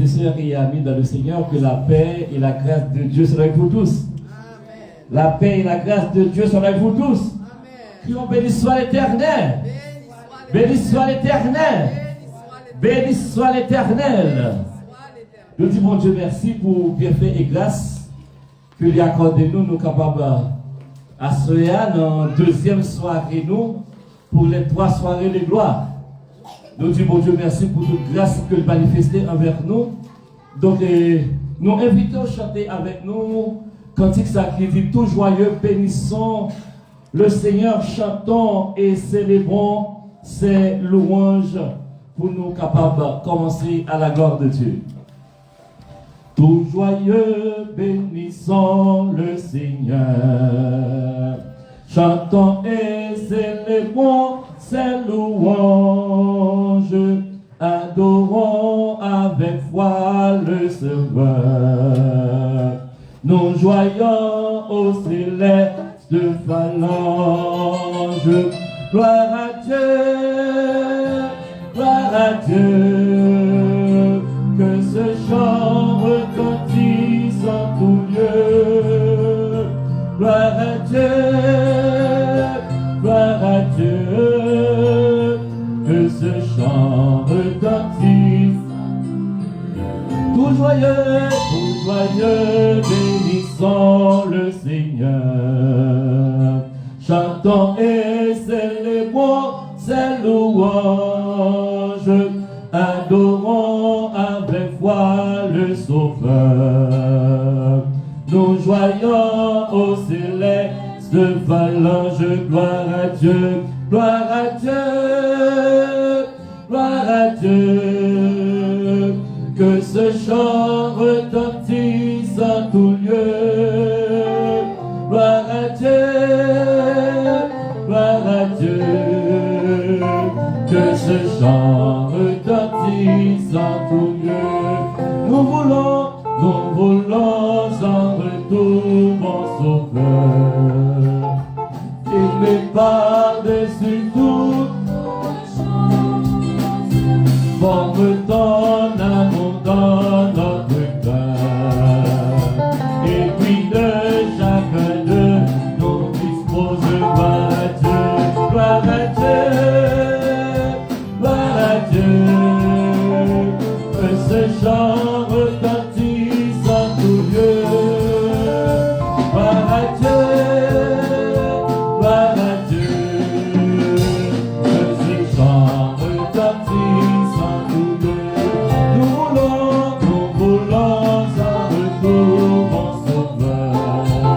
et sœurs et amis dans le Seigneur, que la paix et la grâce de Dieu soient avec vous tous. Amen. La paix et la grâce de Dieu soient avec vous tous. Crions béni soit l'Éternel. Béni soit l'Éternel. Béni soit l'Éternel. Nous disons, mon Dieu, merci pour bienfait et grâce que lui accordé nous capables à se dans la deuxième soirée, nous, pour les 3 soirées de gloire. Nous disons, mon Dieu, merci pour toute grâce que vous manifestez envers nous. Donc, nous invitons à chanter avec nous, cantique ça qui dit tout joyeux, bénissons le Seigneur, chantons et célébrons ses louanges pour nous capables de commencer à la gloire de Dieu. Tout joyeux, bénissons le Seigneur, chantons et célébrons ses louanges, adorons avec foi le Sauveur. Nous joyons au céleste phalange, gloire à Dieu, gloire à Dieu, que ce chant retentisse en tout lieu. Gloire à Dieu, gloire à Dieu, que ce chant retentisse. Tout joyeux, bénissons le Seigneur, chantons et célébrons ses louanges, adorons avec foi le Sauveur. Nous joyons au céleste phalange, gloire à Dieu, gloire à Dieu, gloire à Dieu. Que ce chant retentisse en tout lieu. Gloire à Dieu, gloire à Dieu. Que ce chant retentisse en tout lieu. Nous voulons en retour mon Sauveur. Il n'est par-dessus tout. Forme ton amour dans notre cœur. Et puis de chacun de nous dispose gloire à Dieu, gloire à Dieu, gloire à Dieu. Que ce chant retentisse en tout lieu. Gloire à Dieu, gloire à Dieu. Que ce chant retentisse en tout lieu. Nous voulons en retour mon Sauveur.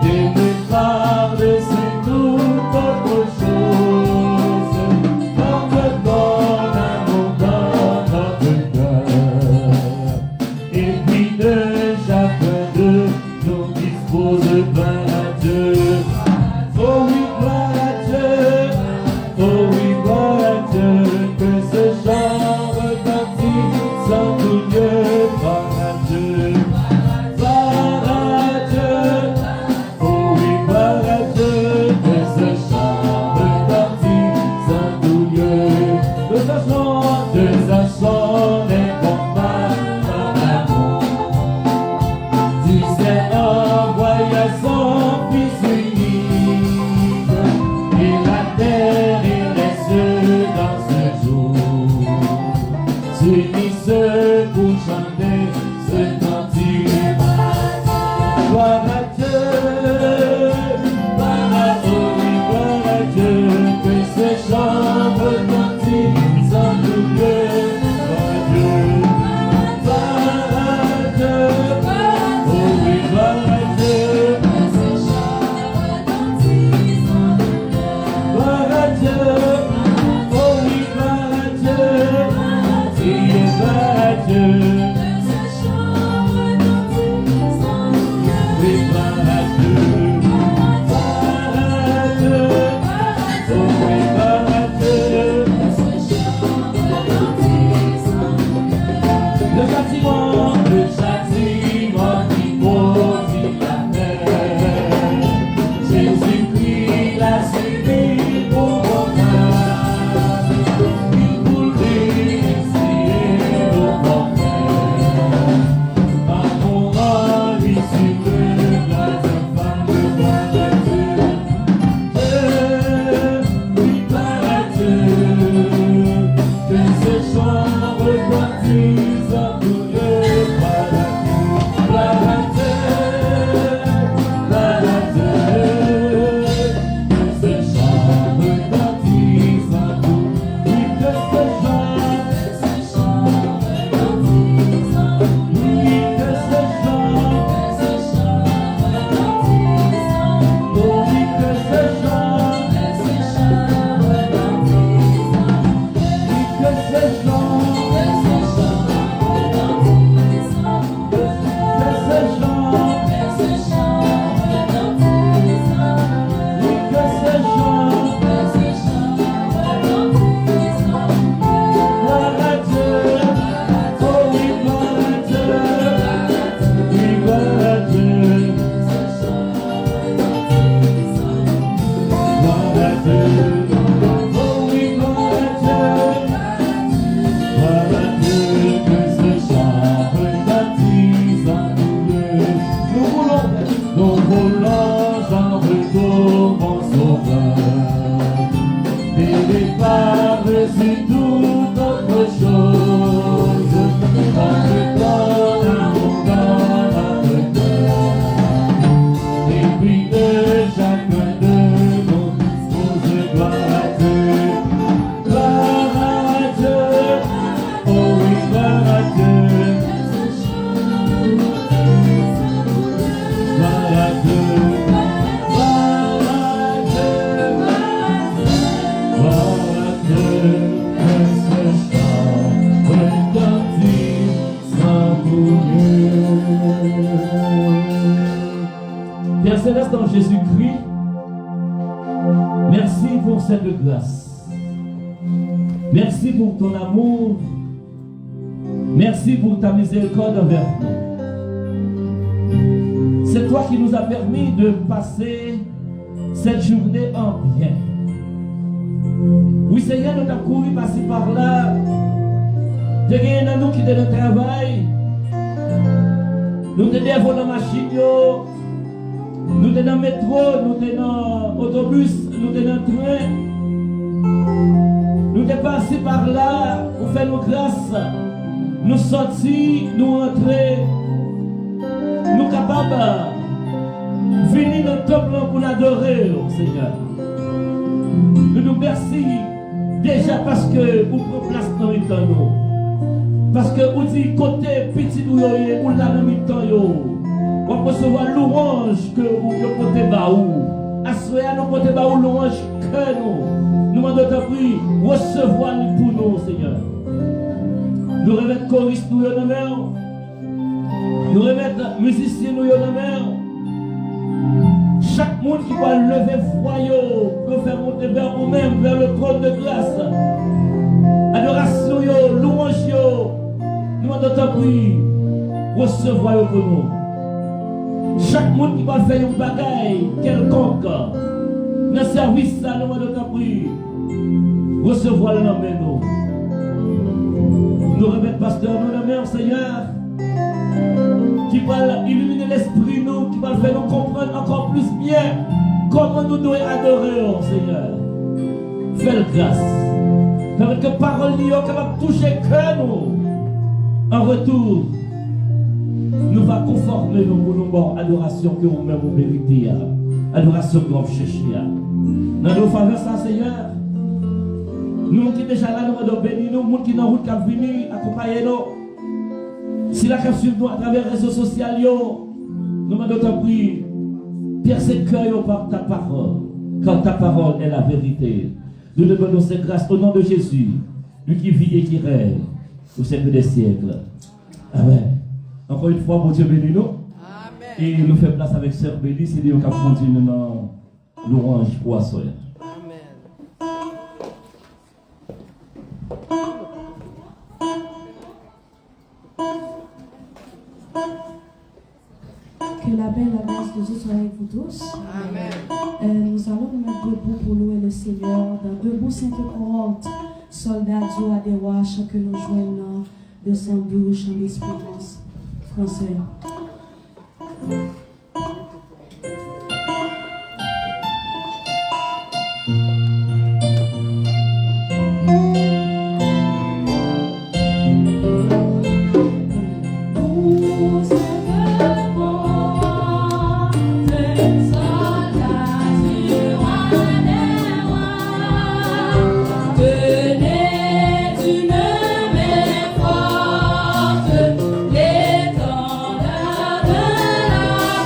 T'aimer par-dessus toute autre chose. Porte ton amour dans notre cœur. Et puis de chacun de nous dispose gloire à Dieu. Oh oui, gloire à Dieu. Oh oui, gloire à Dieu. Que ce chant retentisse en tout lieu. Gloire à Dieu. Gloire à Dieu. Oh oui, gloire à Dieu. Que ce chant retentisse en tout lieu. Que ce chant les combats en amour. Du ciel envoya son Fils unique. Et la terre et les cieux dans ce jour s'unissent pour chanter ce cantique. Gloire à Dieu, gloire à Dieu, gloire à Dieu, que ce chant retentisse en tout lieu. Gloire à Dieu, oh oui, gloire à Dieu, gloire à Dieu, oh oui, gloire à Dieu, priez gloire à Dieu, oui, gloire à Dieu, oh oui, gloire à Dieu. Le châtiment qui maudit la terre. Jésus-Christ l'a subi pour mon âme. Il voulait essayer nos problèmes. Céleste dans Jésus-Christ, merci pour cette grâce. Merci pour ton amour. Merci pour ta miséricorde envers nous. C'est toi qui nous as permis de passer cette journée en bien. Oui, Seigneur, nous avons couru par-ci par-là. Nous avons nous qui sommes dans le travail. Nous sommes dans la machine. Nous sommes dans le métro. Nous sommes dans l'autobus. Nous sommes dans le train. Nous sommes passés par-là pour faire nos grâces. Nous sortir, nous entrer. Nous capables de venir dans le temple pour adorer, Seigneur. Nous nous remercions déjà parce que vous prenez place dans le temps. Parce que vous dites côté petit ou là dans le temps. Vous recevoir l'orange que vous portez baou. Assoyez nous portez baou l'orange que nous. Nous demandons ta prière, recevoir pour nous, Seigneur. Nous remettons choristes nous dans la mer. Nous remettons musiciens nous dans la mer. Chaque monde qui va lever voyou pour faire monter vers vous-même, vers le trône de grâce. Adoration, louange, nous demandons ta prière, recevoir pour nous. Chaque monde qui va faire une bagaille quelconque, dans le service, nous demandons ta prière, recevoir le nom de nous. Nous remettons pasteur nous la mer, Seigneur, qui va illuminer l'esprit nous, qui va faire nous comprendre encore plus bien comment nous devons adorer, oh Seigneur. Fais grâce. Fais que parole nous capable de toucher que nous. En retour, nous va conformer nous pour nous bonne adoration que vous-même vous méritez. Adoration que vous cherchez. Dans nos faveurs, ça, Seigneur. Nous qui déjà là, nous allons bénir nous, nous qui dans la route qui a venu, accompagner nous. Si la cap suivre nous à travers les réseaux sociaux, nous allons te prier, percer le cœur par ta parole, car ta parole est la vérité. Nous demandons cette grâce au nom de Jésus, lui qui vit et qui règne au siècle des siècles. Amen. Encore une fois, mon Dieu bénis nous. Amen. Et nous faisons place avec Sœur Béli, c'est lui qui continue dans l'orange pour asseoir. Que la paix et la grâce de Dieu soient avec vous tous. Amen. Nous allons nous mettre debout pour louer le Seigneur. Dans Debout 540, soldats Dieu à des rois, chant que nous joignons 212, chant d'espérance français. L'étendard de la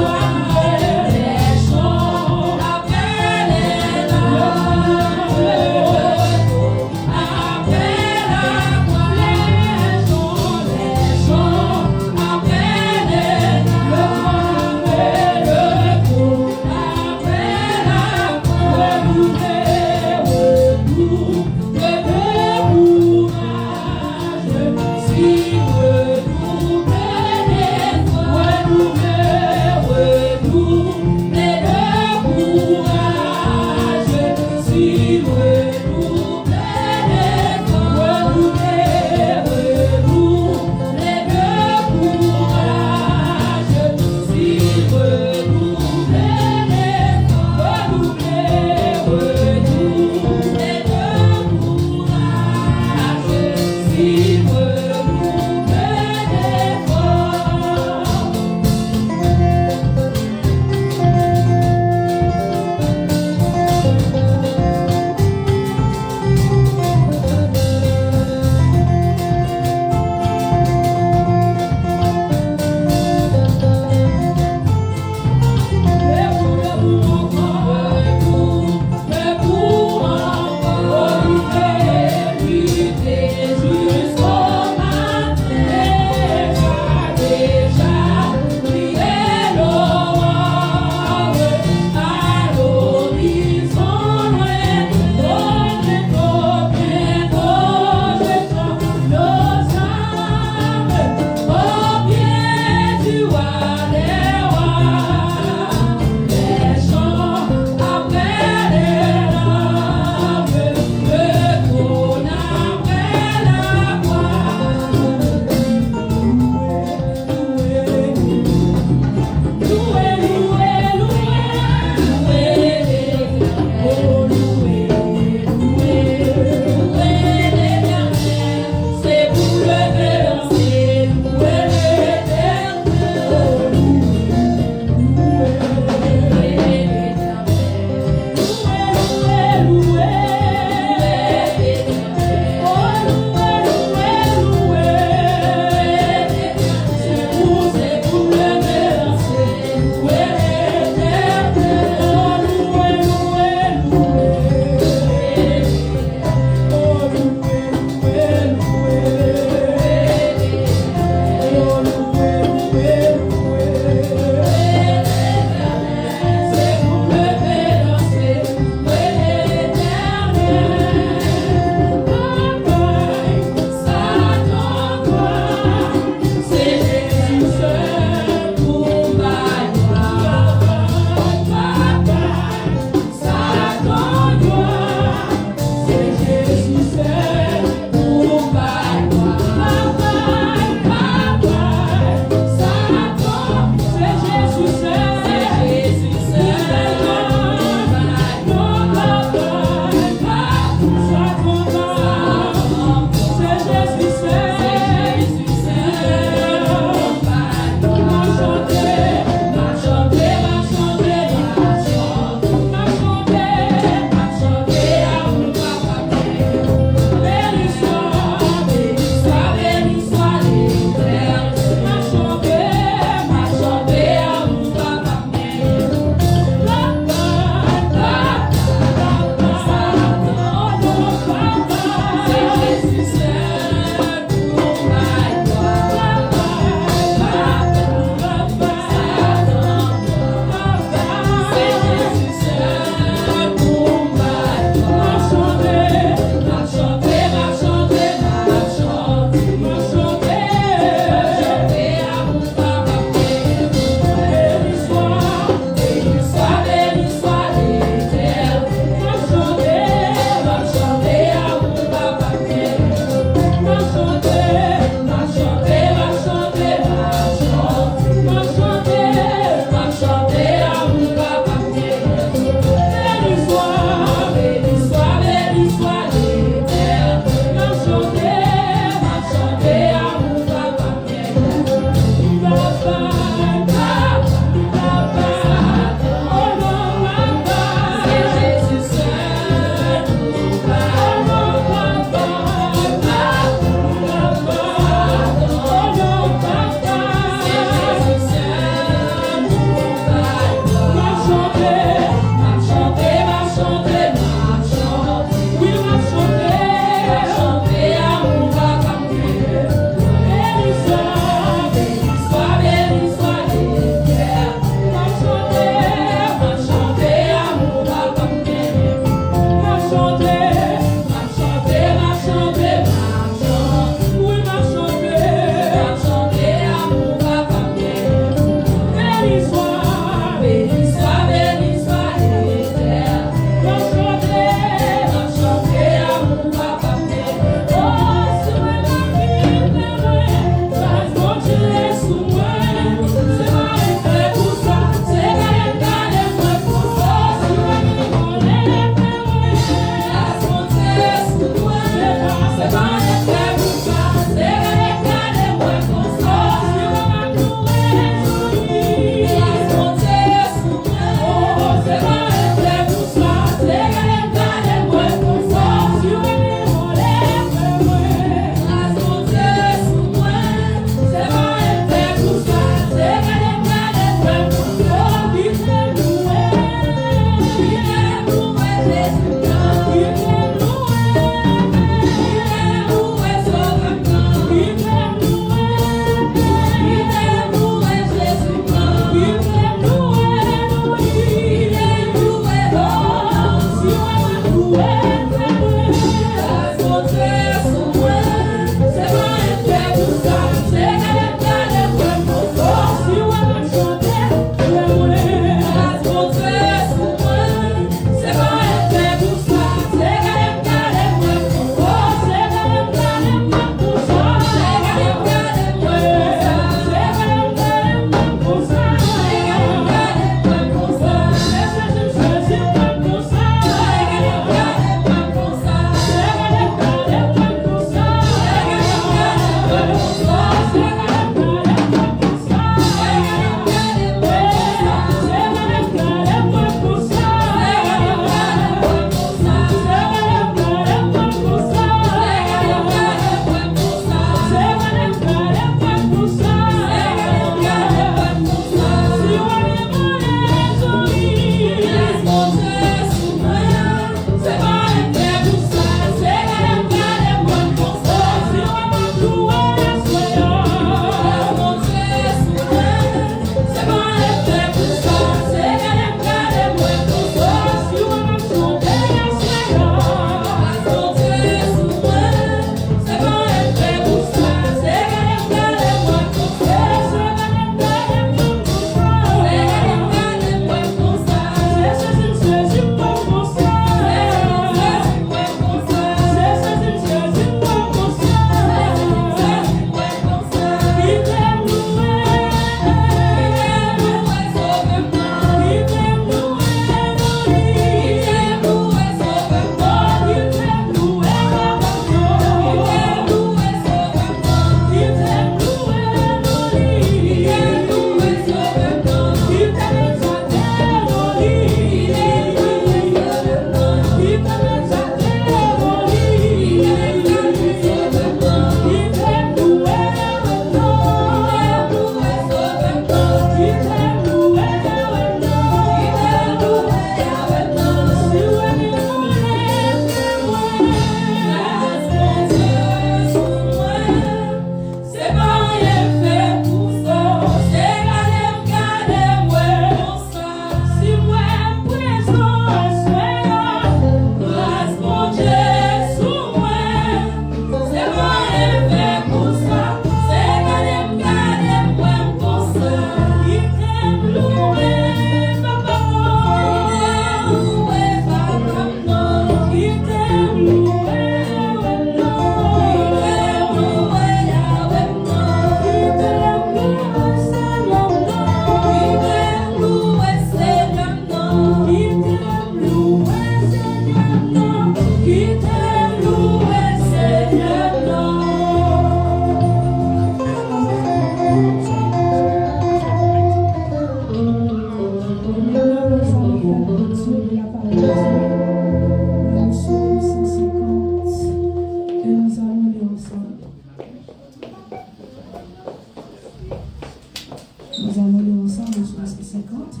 50.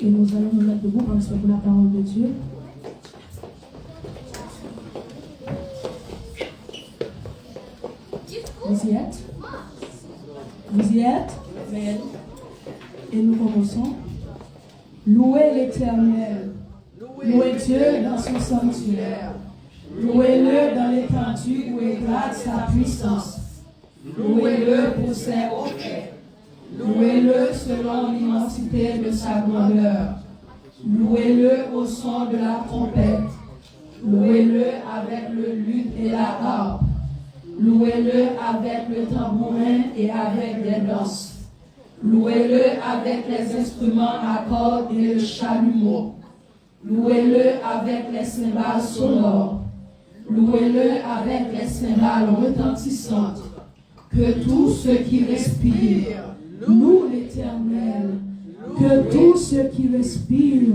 Et nous allons nous mettre debout pour recevoir la parole de Dieu. Vous y êtes? Vous y êtes? Amen. Et nous commençons. Louez l'Éternel. Louez Dieu dans son sanctuaire. Louez-le dans l'étendue où éclate sa puissance. Louez-le pour ses hauts-faits. Louez-le selon l'immensité de sa grandeur. Louez-le au son de la trompette. Louez-le avec le luth et la harpe. Louez-le avec le tambourin et avec des danses. Louez-le avec les instruments à cordes et le chalumeau. Louez-le avec les cymbales sonores. Louez-le avec les cymbales retentissantes. Que tout ce qui respire loue l'Éternel. Que tout ce qui respire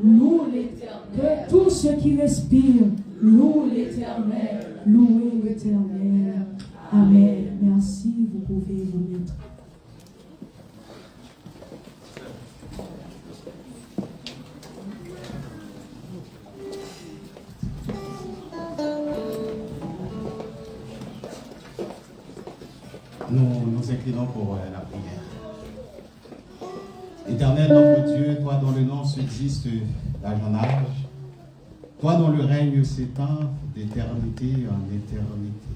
loue l'Éternel. Que tout ce qui respire loue l'Éternel. Louez l'Éternel. Amen. Merci. Vous pouvez vous mettre. Nous nous inclinons pour la prière. Éternel notre Dieu, toi dont le nom subsiste d'âge en âge, toi dont le règne s'étend d'éternité en éternité.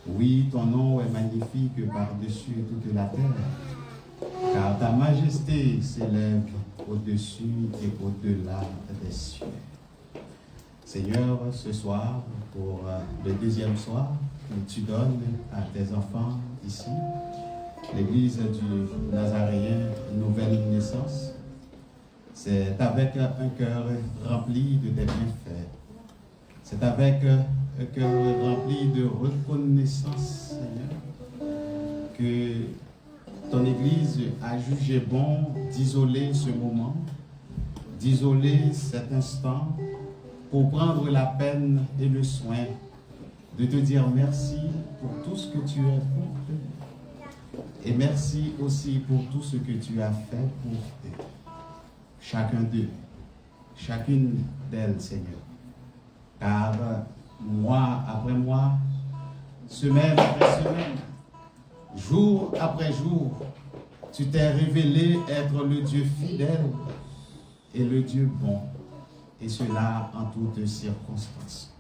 Oui, ton nom est magnifique par-dessus toute la terre, car ta majesté s'élève au-dessus et au-delà des cieux. Seigneur, ce soir, pour le deuxième soir, que tu donnes à tes enfants ici, l'église du Nazaréen Nouvelle Naissance, c'est avec un cœur rempli de tes bienfaits. C'est avec un cœur rempli de reconnaissance, Seigneur, que ton église a jugé bon d'isoler ce moment, d'isoler cet instant, pour prendre la peine et le soin de te dire merci pour tout ce que tu es pour eux. Et merci aussi pour tout ce que tu as fait pour eux. Chacun d'eux, chacune d'elles, Seigneur. Car mois après mois, semaine après semaine, jour après jour, tu t'es révélé être le Dieu fidèle et le Dieu bon. Et cela en toutes circonstances.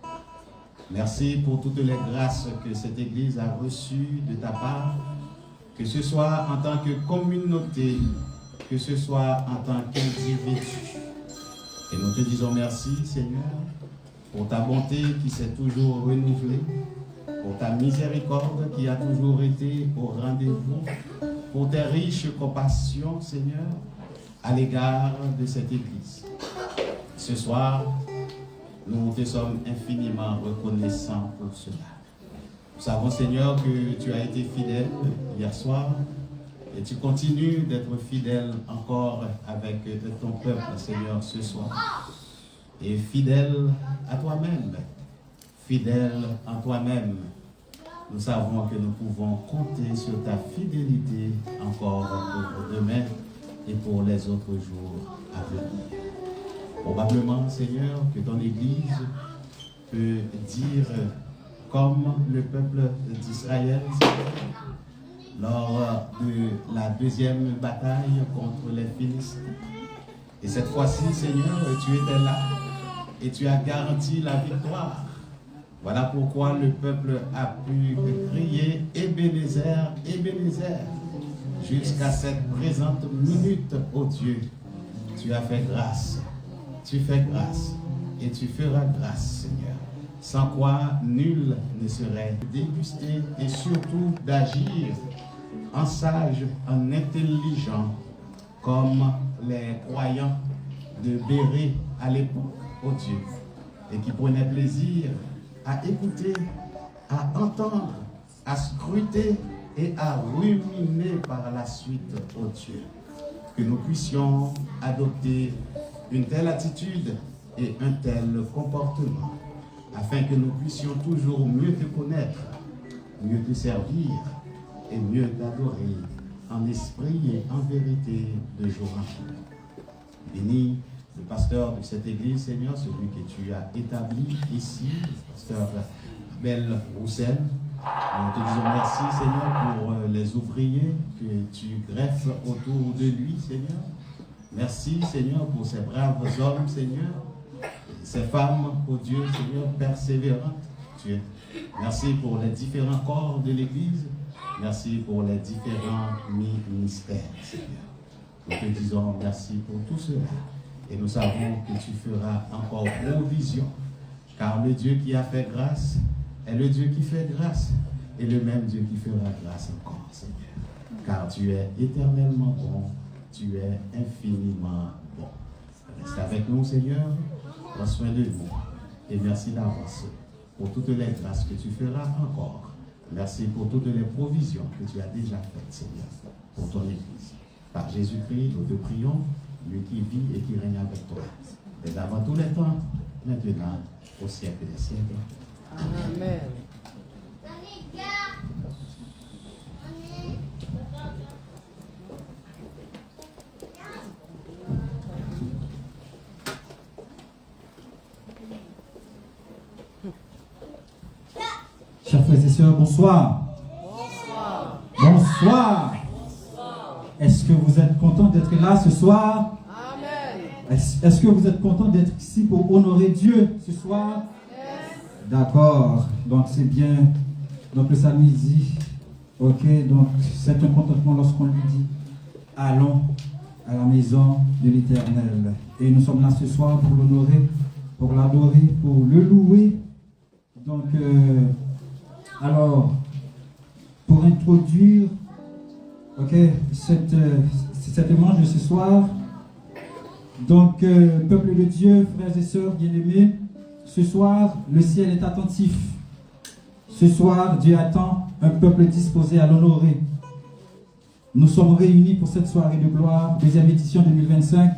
Merci pour toutes les grâces que cette Église a reçues de ta part, que ce soit en tant que communauté, que ce soit en tant qu'individu. Et nous te disons merci, Seigneur, pour ta bonté qui s'est toujours renouvelée, pour ta miséricorde qui a toujours été au rendez-vous, pour tes riches compassions, Seigneur, à l'égard de cette Église. Ce soir, nous te sommes infiniment reconnaissants pour cela. Nous savons, Seigneur, que tu as été fidèle hier soir et tu continues d'être fidèle encore avec ton peuple, Seigneur, ce soir. Et fidèle à toi-même, fidèle en toi-même, nous savons que nous pouvons compter sur ta fidélité encore pour demain et pour les autres jours à venir. Probablement, Seigneur, que ton Église peut dire comme le peuple d'Israël lors de la deuxième bataille contre les Philistins. Et cette fois-ci, Seigneur, tu étais là et tu as garanti la victoire. Voilà pourquoi le peuple a pu crier « Ebenezer, Ebenezer » jusqu'à cette présente minute, ô Dieu. Tu as fait grâce. Tu fais grâce et tu feras grâce, Seigneur, sans quoi nul ne serait dégusté et surtout d'agir en sage, en intelligent, comme les croyants de Bérée à l'époque, ô Dieu, et qui prenaient plaisir à écouter, à entendre, à scruter et à ruminer par la suite, ô Dieu, que nous puissions adopter une telle attitude et un tel comportement, afin que nous puissions toujours mieux te connaître, mieux te servir et mieux t'adorer en esprit et en vérité de jour en jour. Bénis le pasteur de cette église, Seigneur, celui que tu as établi ici, le pasteur Abel Roussel. Nous te disons merci, Seigneur, pour les ouvriers que tu greffes autour de lui, Seigneur. Merci, Seigneur, pour ces braves hommes, Seigneur, ces femmes, oh Dieu, Seigneur, persévérantes, Dieu. Merci pour les différents corps de l'Église. Merci pour les différents ministères, Seigneur. Nous te disons merci pour tout cela. Et nous savons que tu feras encore provision. Car le Dieu qui a fait grâce est le Dieu qui fait grâce. Et le même Dieu qui fera grâce encore, Seigneur. Car tu es éternellement bon. Tu es infiniment bon. Reste avec nous, Seigneur. Prends soin de nous. Et merci d'avance pour toutes les grâces que tu feras encore. Merci pour toutes les provisions que tu as déjà faites, Seigneur, pour ton Église. Par Jésus-Christ, nous te prions, lui qui vit et qui règne avec toi. Et avant tous les temps, maintenant, au siècle des siècles. Amen. Chers frères et sœurs, bonsoir. Bonsoir. Bonsoir. Est-ce que vous êtes contents d'être là ce soir? Amen. Est-ce que vous êtes contents d'être ici pour honorer Dieu ce soir? D'accord. Donc c'est bien. Donc le psalmiste dit, ok, donc c'est un contentement lorsqu'on lui dit, allons à la maison de l'Éternel. Et nous sommes là ce soir pour l'honorer, pour l'adorer, pour le louer. Donc, alors, pour introduire cette manche de ce soir, donc, peuple de Dieu, frères et sœurs bien-aimés, ce soir, le ciel est attentif. Ce soir, Dieu attend un peuple disposé à l'honorer. Nous sommes réunis pour cette soirée de gloire, deuxième édition 2025,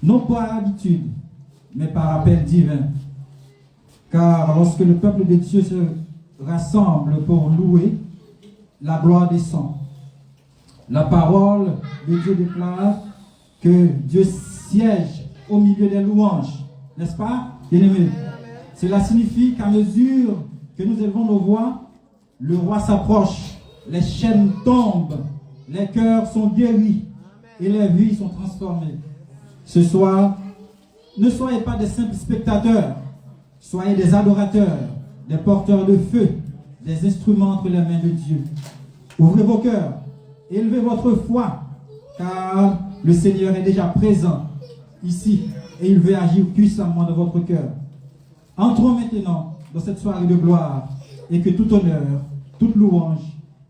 non par habitude, mais par appel divin. Car lorsque le peuple de Dieu se rassemble pour louer, la gloire descend. La parole de Dieu déclare que Dieu siège au milieu des louanges. N'est-ce pas, bien-aimés? Cela signifie qu'à mesure que nous élevons nos voix, le roi s'approche, les chaînes tombent, les cœurs sont guéris et les vies sont transformées. Ce soir, ne soyez pas des simples spectateurs, soyez des adorateurs, des porteurs de feu, des instruments entre les mains de Dieu. Ouvrez vos cœurs, élevez votre foi, car le Seigneur est déjà présent ici et il veut agir puissamment dans votre cœur. Entrons maintenant dans cette soirée de gloire et que tout honneur, toute louange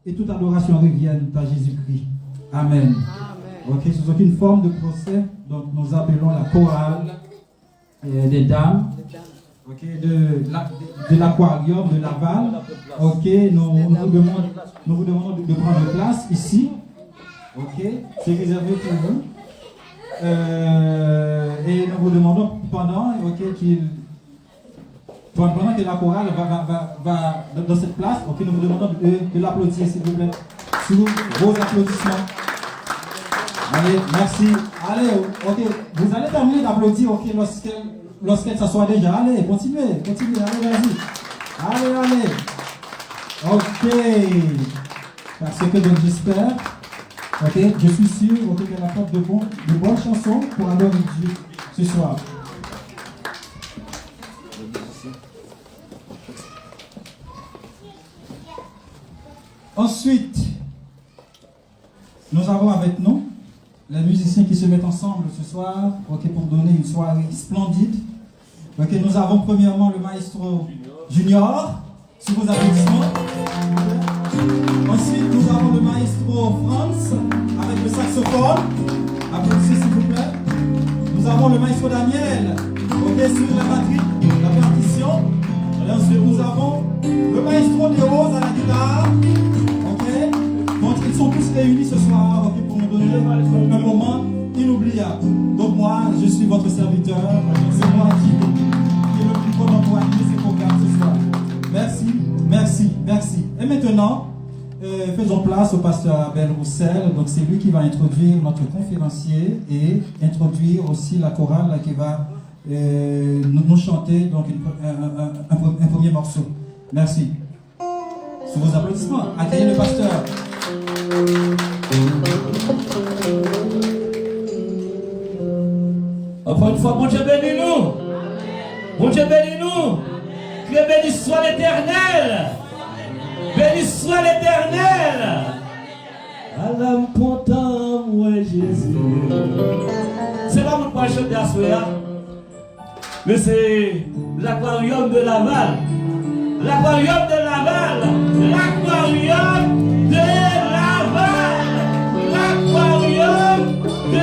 et toute adoration reviennent à Jésus-Christ. Amen. Ok, sous aucune forme de procès, donc nous appelons la chorale des dames, ok, de l'aquarium de Laval. Ok, nous vous demandons de prendre place ici. Ok, c'est réservé pour vous. Et nous vous demandons pendant que la chorale va dans cette place, ok, nous vous demandons de l'applaudir, s'il vous plaît, sous vos applaudissements. Allez, merci. Allez, ok, vous allez terminer d'applaudir, ok, lorsqu'elle s'assoit déjà. Allez, continuez, allez, vas-y. Allez. Ok. Parce que donc j'espère, ok, je suis sûr, ok, qu'elle apporte de bonnes chansons pour adorer Dieu ce soir. Ensuite, nous avons avec nous les musiciens qui se mettent ensemble ce soir, ok, pour donner une soirée splendide. Ok, nous avons premièrement le maestro Junior, sous vos applaudissements. Ensuite, nous avons le maestro Franz avec le saxophone. Applaudissez s'il vous plaît. Nous avons le maestro Daniel, ok, sur la batterie, la partition. Et ensuite, nous avons le maestro des Roses à la guitare. Donc ils sont tous réunis ce soir, okay, pour nous donner un moment inoubliable. Donc moi, je suis votre serviteur. C'est moi qui est le plus content pour animer ces programmes ce soir. Merci. Et maintenant, faisons place au pasteur Abel Roussel. Donc c'est lui qui va introduire notre conférencier et introduire aussi la chorale qui va nous chanter donc un premier morceau. Merci. Sous vos applaudissements, accueillez le pasteur. Encore une fois, mon Dieu bénis nous. Mon Dieu bénis nous. Que béni soit l'Éternel. Béni soit l'Éternel. À l'âme content, moi Jésus. C'est pas mon point chanter à soi, mais c'est l'aquarium de Laval. L'aquarium de Laval. L'aquarium de Laval. L'aquarium de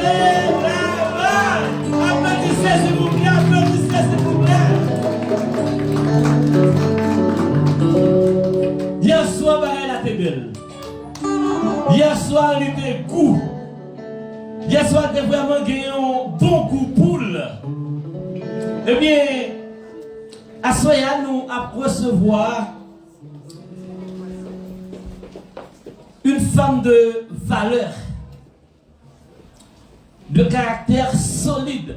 Laval. Applaudissez s'il vous plaît, applaudissez s'il vous plaît. Hier soir, la était belle. Hier soir, il était goût. Hier soir, il était vraiment gagné un bon coup poule. Eh bien, à Soya, nous allons recevoir une femme de valeur, de caractère solide.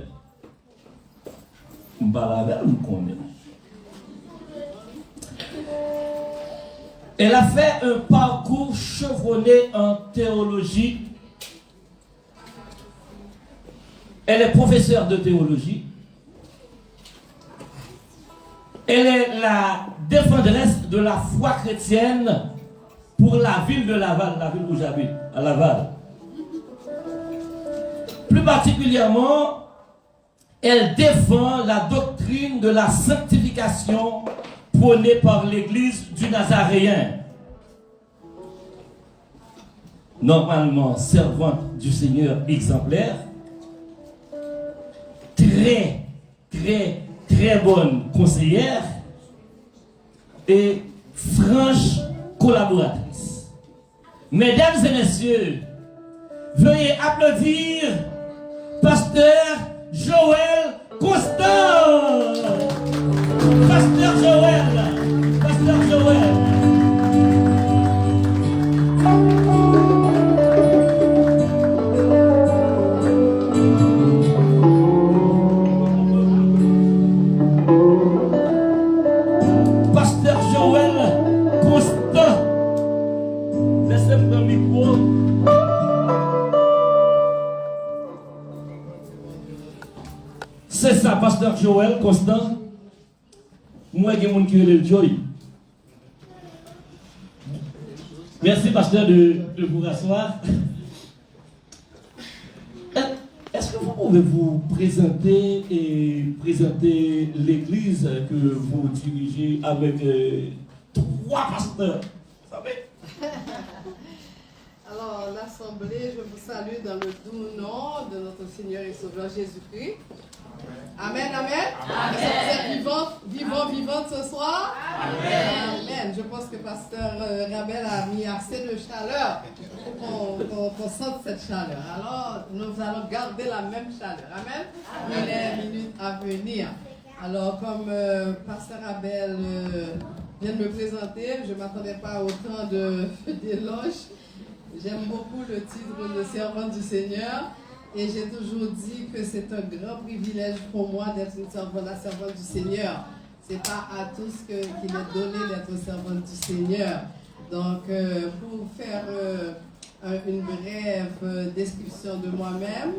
Elle a fait un parcours chevronné en théologie. Elle est professeure de théologie. Elle est la défendresse de la foi chrétienne pour la ville de Laval, la ville où j'habite, à Laval. Plus particulièrement, elle défend la doctrine de la sanctification prônée par l'Église du Nazaréen. Normalement, servante du Seigneur exemplaire, très bonne conseillère et franche collaboratrice. Mesdames et messieurs, veuillez applaudir Pasteur Joël Constant. Pasteur Joël. Pasteur Joël. Pasteur Joël Constant. Laissez-moi le micro. C'est ça, Pasteur Joël Constant. Moi, il y a des gens qui ont le joy. Merci, Pasteur, de vous rasseoir. Est-ce que vous pouvez vous présenter et présenter l'église que vous dirigez avec 3 pasteurs? Vous savez? Alors, l'Assemblée, je vous salue dans le doux nom de notre Seigneur et Sauveur Jésus-Christ. Amen, amen. Est-ce que vous êtes vivantes ce soir? Amen. Amen. Je pense que Pasteur Rabel a mis assez de chaleur pour qu'on sente cette chaleur. Alors, nous allons garder la même chaleur. Amen. Dans les minutes à venir. Alors, comme Pasteur Rabel vient de me présenter, je ne m'attendais pas à autant d'éloges. J'aime beaucoup le titre de servante du Seigneur. Et j'ai toujours dit que c'est un grand privilège pour moi d'être la servante du Seigneur. Ce n'est pas à tous qu'il est donné d'être servante du Seigneur. Donc, pour faire une brève description de moi-même,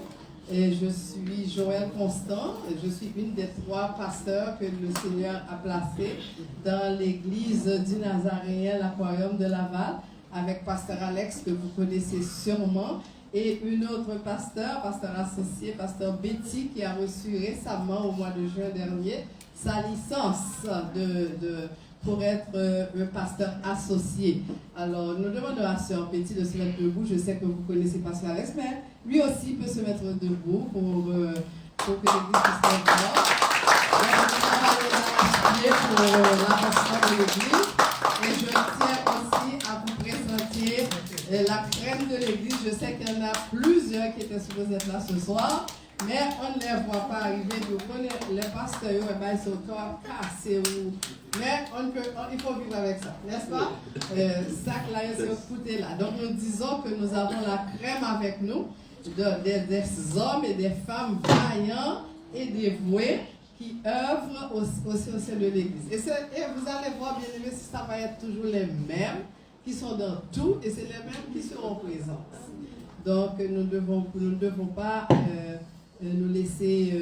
et je suis Joël Constant, je suis une des 3 pasteurs que le Seigneur a placés dans l'église du Nazaréen, l'Aquarium de Laval, avec Pasteur Alex, que vous connaissez sûrement, et une autre pasteur associé, Pasteur Betty, qui a reçu récemment, au mois de juin dernier, sa licence pour être un pasteur associé. Alors, nous demandons à Sœur Betty de se mettre debout. Je sais que vous connaissez Pasteur Alex, mais lui aussi peut se mettre debout pour que l'église puisse être là. Pour l'avancement de l'église. Et je tiens aussi à vous présenter la crème de l'église. Je sais qu'il y en a plusieurs qui étaient supposés être là ce soir, Mais on ne les voit pas arriver. Les pasteurs, ils sont encore cassés. Mais il faut vivre avec ça, n'est-ce pas? Ça que là, c'est écouté là. Donc nous disons que nous avons la crème avec nous, des hommes et des femmes vaillants et dévoués qui œuvrent aussi au sein de l'Église. Et vous allez voir, bien aimé, si ça va être toujours les mêmes qui sont dans tout, et c'est les mêmes qui seront présents. Donc nous ne devons pas nous laisser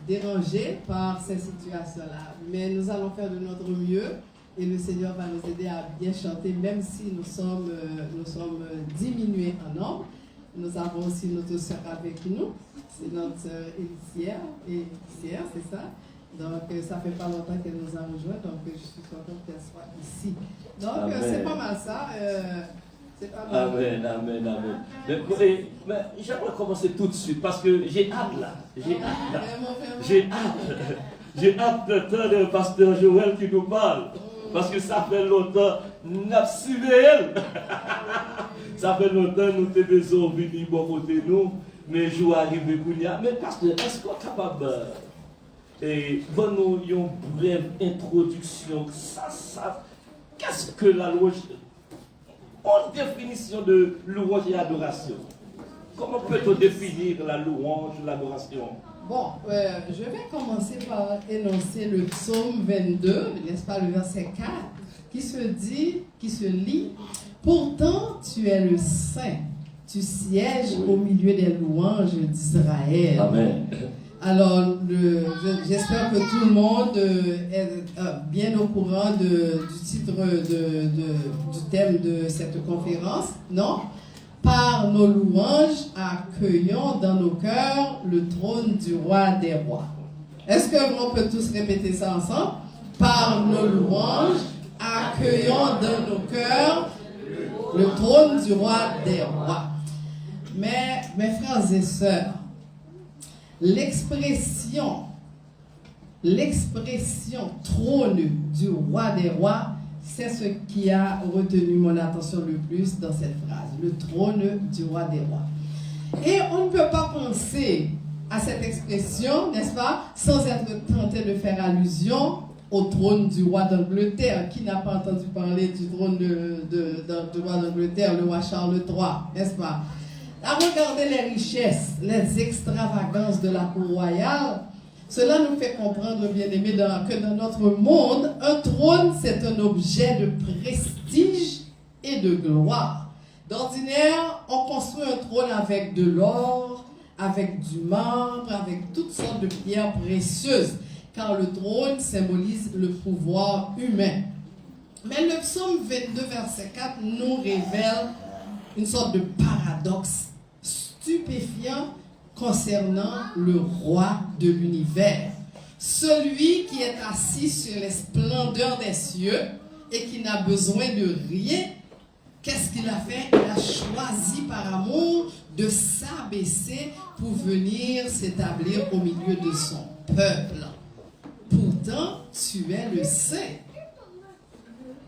déranger par ces situations-là. Mais nous allons faire de notre mieux et le Seigneur va nous aider à bien chanter, même si nous sommes diminués en nombre. Nous avons aussi notre sœur avec nous, c'est notre sœur Élicière, c'est ça. Donc ça fait pas longtemps qu'elle nous a rejoints, donc je suis contente qu'elle soit ici. Donc c'est pas mal ça. Amen, amen, amen. Mais j'aimerais commencer tout de suite parce que j'ai hâte là. J'ai hâte d'entendre le pasteur Joël qui nous parle. Parce que ça fait longtemps, nous avons suivi elle. Ça fait longtemps, nous sommes désolés venir bon côté nous, mais je vais arriver pour y aller. Mais pasteur, est-ce qu'on est capable de nous une brève introduction? Qu'est-ce que la louange? Une définition de louange et adoration. Comment peut-on définir la louange et l'adoration? Bon, je vais commencer par énoncer le psaume 22, n'est-ce pas, le verset 4, qui se lit, « Pourtant tu es le Saint, tu sièges au milieu des louanges d'Israël. » Amen. Alors, j'espère que tout le monde est bien au courant du titre du thème de cette conférence, non? Par nos louanges, accueillons dans nos cœurs le trône du roi des rois. Est-ce qu'on peut tous répéter ça ensemble? Par nos louanges, accueillons dans nos cœurs le trône du roi des rois. Mais, mes frères et sœurs, l'expression trône du roi des rois, c'est ce qui a retenu mon attention le plus dans cette phrase, le trône du roi des rois. Et on ne peut pas penser à cette expression, n'est-ce pas, sans être tenté de faire allusion au trône du roi d'Angleterre. Qui n'a pas entendu parler du trône du roi d'Angleterre, le roi Charles III, n'est-ce pas? À regarder les richesses, les extravagances de la cour royale, cela nous fait comprendre, bien aimé, que dans notre monde, un trône, c'est un objet de prestige et de gloire. D'ordinaire, on construit un trône avec de l'or, avec du marbre, avec toutes sortes de pierres précieuses, car le trône symbolise le pouvoir humain. Mais le psaume 22, verset 4, nous révèle une sorte de paradoxe stupéfiant concernant le roi de l'univers. Celui qui est assis sur les splendeurs des cieux et qui n'a besoin de rien, qu'est-ce qu'il a fait? Il a choisi par amour de s'abaisser pour venir s'établir au milieu de son peuple. Pourtant, tu es le Saint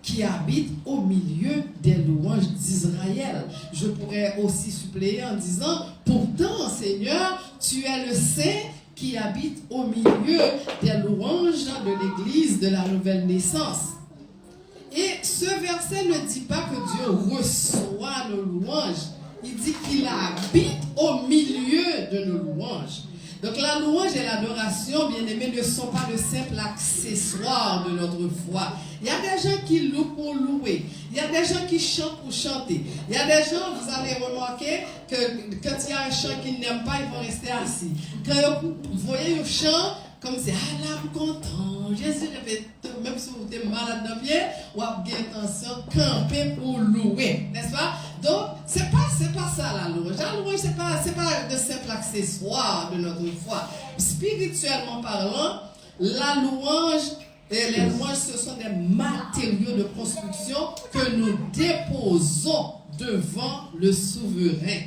qui habite au milieu des louanges d'Israël. Je pourrais aussi suppléer en disant, pourtant, Seigneur, tu es le Saint qui habite au milieu des louanges de l'Église de la nouvelle naissance. Et ce verset ne dit pas que Dieu reçoit nos louanges. Il dit qu'il habite au milieu de nos louanges. Donc la louange et l'adoration, bien aimés, ne sont pas de simples accessoires de notre foi. Il y a des gens qui louent pour louer. Il y a des gens qui chantent pour chanter. Il y a des gens, vous allez remarquer, que quand il y a un chant qu'ils n'aiment pas, ils vont rester assis. Quand vous voyez un chant, comme c'est « Ah là, je suis content, Jésus répète », même si vous êtes malade dans le pied, ou avez intention de camper pour louer, n'est-ce pas? Donc, c'est pas ça la louange. La louange, c'est pas de simples accessoires de notre foi. Spirituellement parlant, la louange et les louanges, ce sont des matériaux de construction que nous déposons devant le souverain.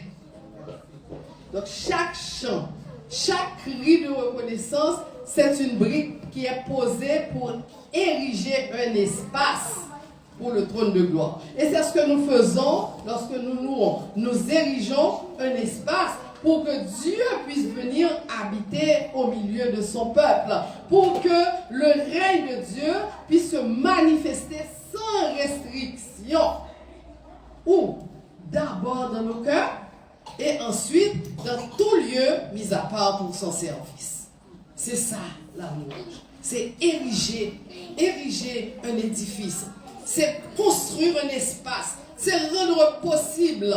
Donc, chaque chant, chaque cri de reconnaissance, c'est une brique qui est posée pour ériger un espace pour le trône de gloire. Et c'est ce que nous faisons lorsque nous louons. Nous érigeons un espace pour que Dieu puisse venir habiter au milieu de son peuple, pour que le règne de Dieu puisse se manifester sans restriction, ou d'abord dans nos cœurs, et ensuite dans tout lieu mis à part pour son service. C'est ça la louange. C'est ériger un édifice. C'est construire un espace. C'est rendre possible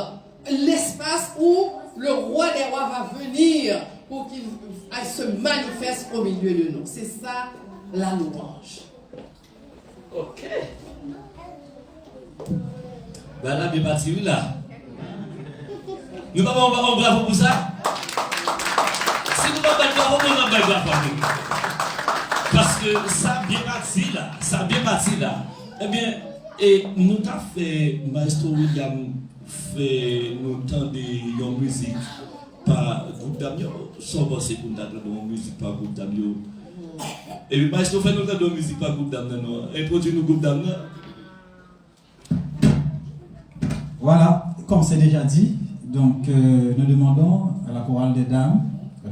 l'espace où le roi des rois va venir pour qu'il se manifeste au milieu de nous. C'est ça la louange. Ok. Ben là, bien parti, là. Nous ne pouvons pas bravo pour ça. Si nous ne pouvons pas bravo, nous ne pouvons pas bravo. Parce que ça bien parti là. Ça bien parti là. Eh bien, et nous avons fait, Maestro William fait nous entendre une musique par groupe d'amis. Sans penser pour nous entendre une musique par groupe d'amis. Et puis Maestro fait nous entendre une musique par groupe d'amis. Introduit nous groupe d'amis. Voilà, comme c'est déjà dit, donc nous demandons à la chorale des dames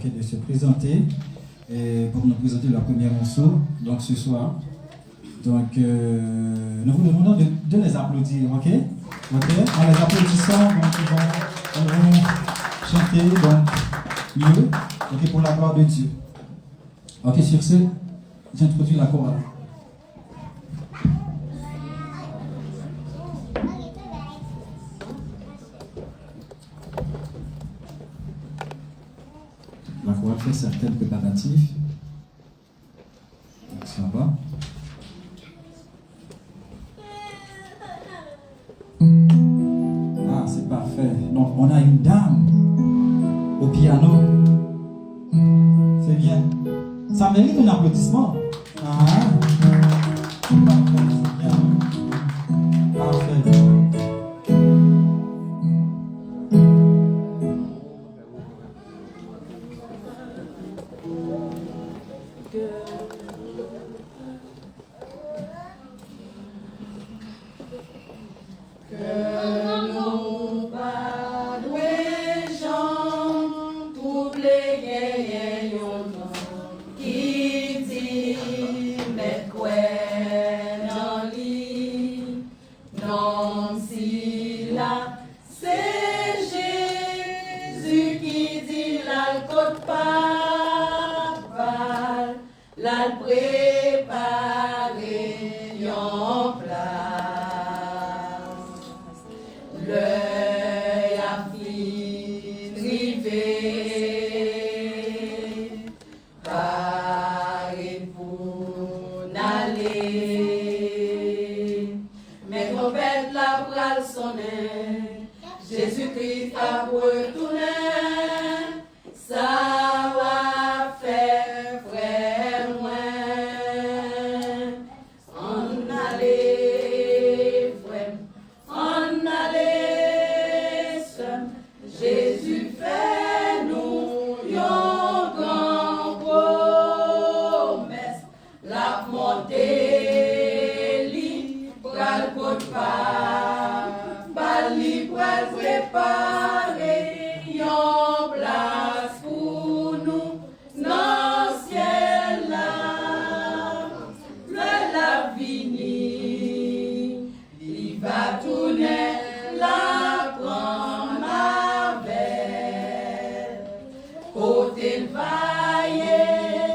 de se présenter pour nous présenter leur premier morceau, donc ce soir. Donc nous vous demandons de les applaudir, ok? En les applaudissant, donc ils vont chanter donc mieux, pour la gloire de Dieu. Ok, sur ce, j'introduis la chorale. La chorale fait certaines préparatifs. Donc ça va. Ah, c'est parfait. Donc on a une dame au piano. C'est bien. Ça mérite un applaudissement. Ah, c'est bien. Parfait. Jésus-Christ a retourné, ça va faire frère moi. On allait frère, on allait seul. Jésus fait nous une grande promesse. La montée libre à le côte pas, bali pour préparer une place pour nous dans le ciel là. La vini, il va tourner la prendre avec côté le vailler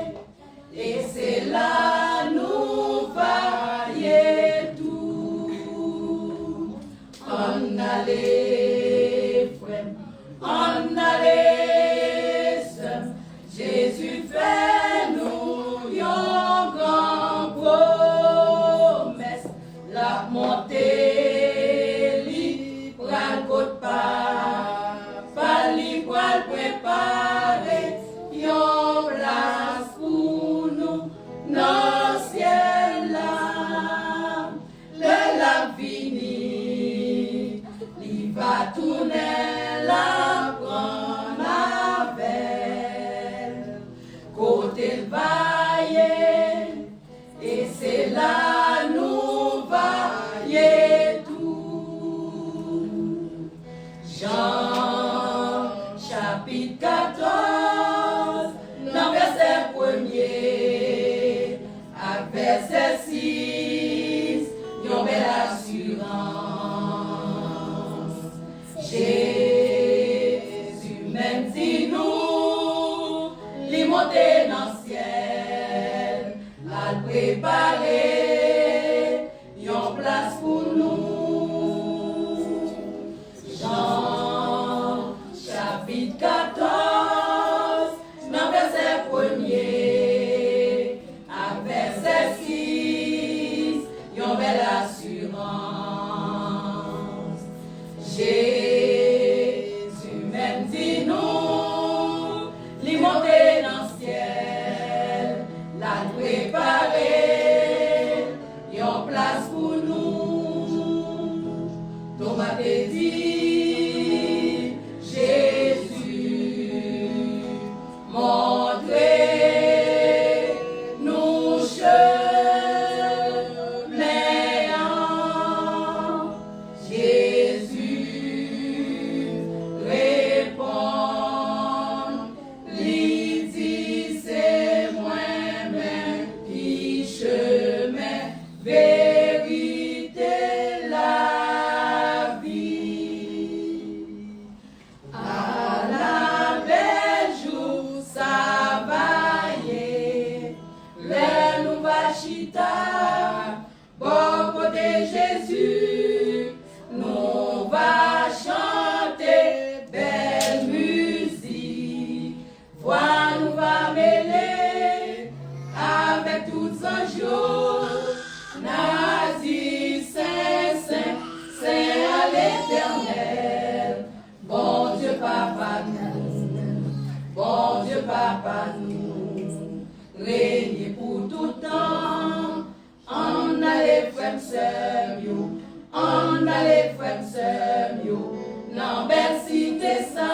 et c'est là nous vailler tout. On allait frère, on allait seul. Jésus fait nous une grande promesse. La montée libre à le côte pas libre à le préparer. Une place pour nous dans le ciel là. La vini, il va tourner la prendre avec côté le vailler et c'est là nous vailler tout. Jean chapitre chapitre 14, dans verset 1er, à verset 6, yon belle assurance. Jésus même dit nous, li monte dans le ciel, la préparer, yon place pour nous. Jean, chapitre 14, dans verset 1er, à verset 6, yon belle assurance. Jésus même dit nous, li monte dans le ciel, la préparer, yon place pour nous. Thomas te dit, Jésus, montrez-nous chemin. Jésus répond, lui dit c'est moi-même qui chemin, vérité, la vie. À la belle jour, ça va y le nous va chita, beaucoup de Jésus, nous va chanter belle musique, voix nous va mêler avec tous anges, nazi, saint, saint, saint à l'éternel, bon Dieu papa nous, bon Dieu papa nous, régner pour tout temps, on a les frères sœurs, on a les frères sœurs, non belle cité ça,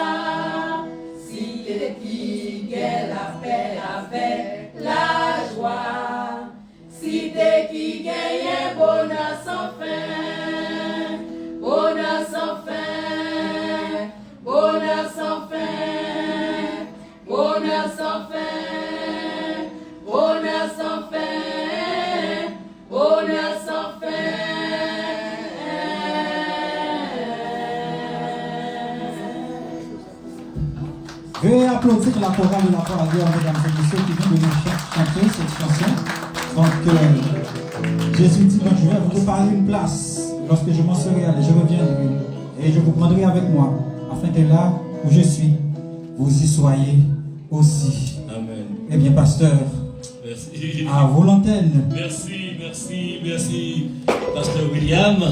cité qui gagne la paix avec la joie, cité qui gagne un bonheur sans fin, bonheur sans fin, bonheur sans fin, bonheur sans fin, bonheur sans fin, bonheur sans fin. Veuillez applaudir la chorale de la parole, mesdames et messieurs, qui vient de nous chanter cette chanson. Donc, Jésus dit, donc, je vais vous préparer une place. Lorsque je m'en serai allé, je reviendrai et je vous prendrai avec moi, afin que là où je suis, vous y soyez aussi. Amen. Eh bien, pasteur, merci. à vos l'antenne. Merci, merci, merci, pasteur William.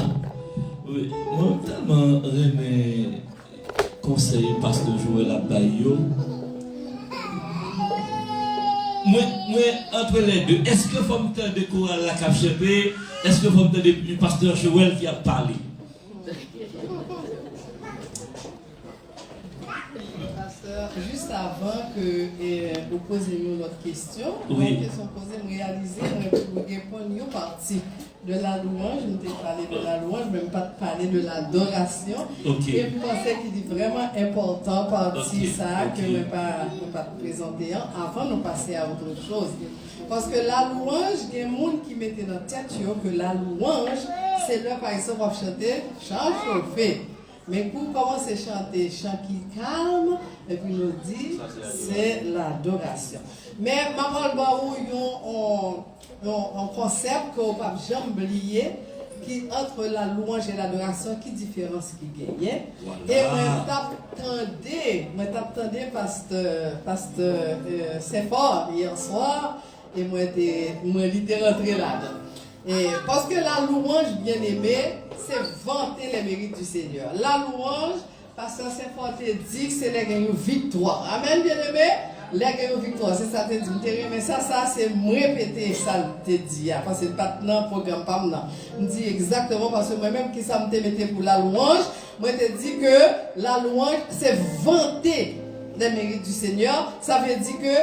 Oui, moi, tellement aimé conseil pasteur Joël Abayo. Moi, entre les deux, est-ce que faut me faire découvrir la CAPCHP? Est-ce que faut me faire le pasteur Joël qui a parlé? Pasteur, juste avant que vous posiez notre question, oui. une question posée, réaliser, pour répondre à une partie de la louange, je ne t'ai parlé de la louange, même pas de parler de l'adoration. Okay. Et je pensais qu'il est vraiment important, partie ça, que je ne vais pas te présenter avant de passer à autre chose. Parce que la louange, il y a des gens qui mettent dans la tête que la louange, c'est là, par exemple, on chanter chant chauffé. Mais pour commencer à chanter chant qui calme, et puis nous dit, c'est l'adoration. Mais maman Barou, un concept que vous ne pouvez jamais oublier, qui entre la louange et l'adoration, qui différence qui gagne. Voilà. Et moi t'attendais pasteur Sephore hier soir, et moi j'étais rentré là-dedans. Et parce que la louange, bien aimée, c'est vanter les mérites du Seigneur. La louange, pasteur Sephore te dit que c'est une victoire. Amen, bien aimé. Les gagnants victoire, c'est ça te dit. Mais ça c'est me répéter ça te dit. Parce que c'est pas dans le programme, pas maintenant. Je dis exactement parce que moi-même qui ça me mettait pour la louange, moi te dis que la louange c'est vanter les mérites du Seigneur. Ça veut dire que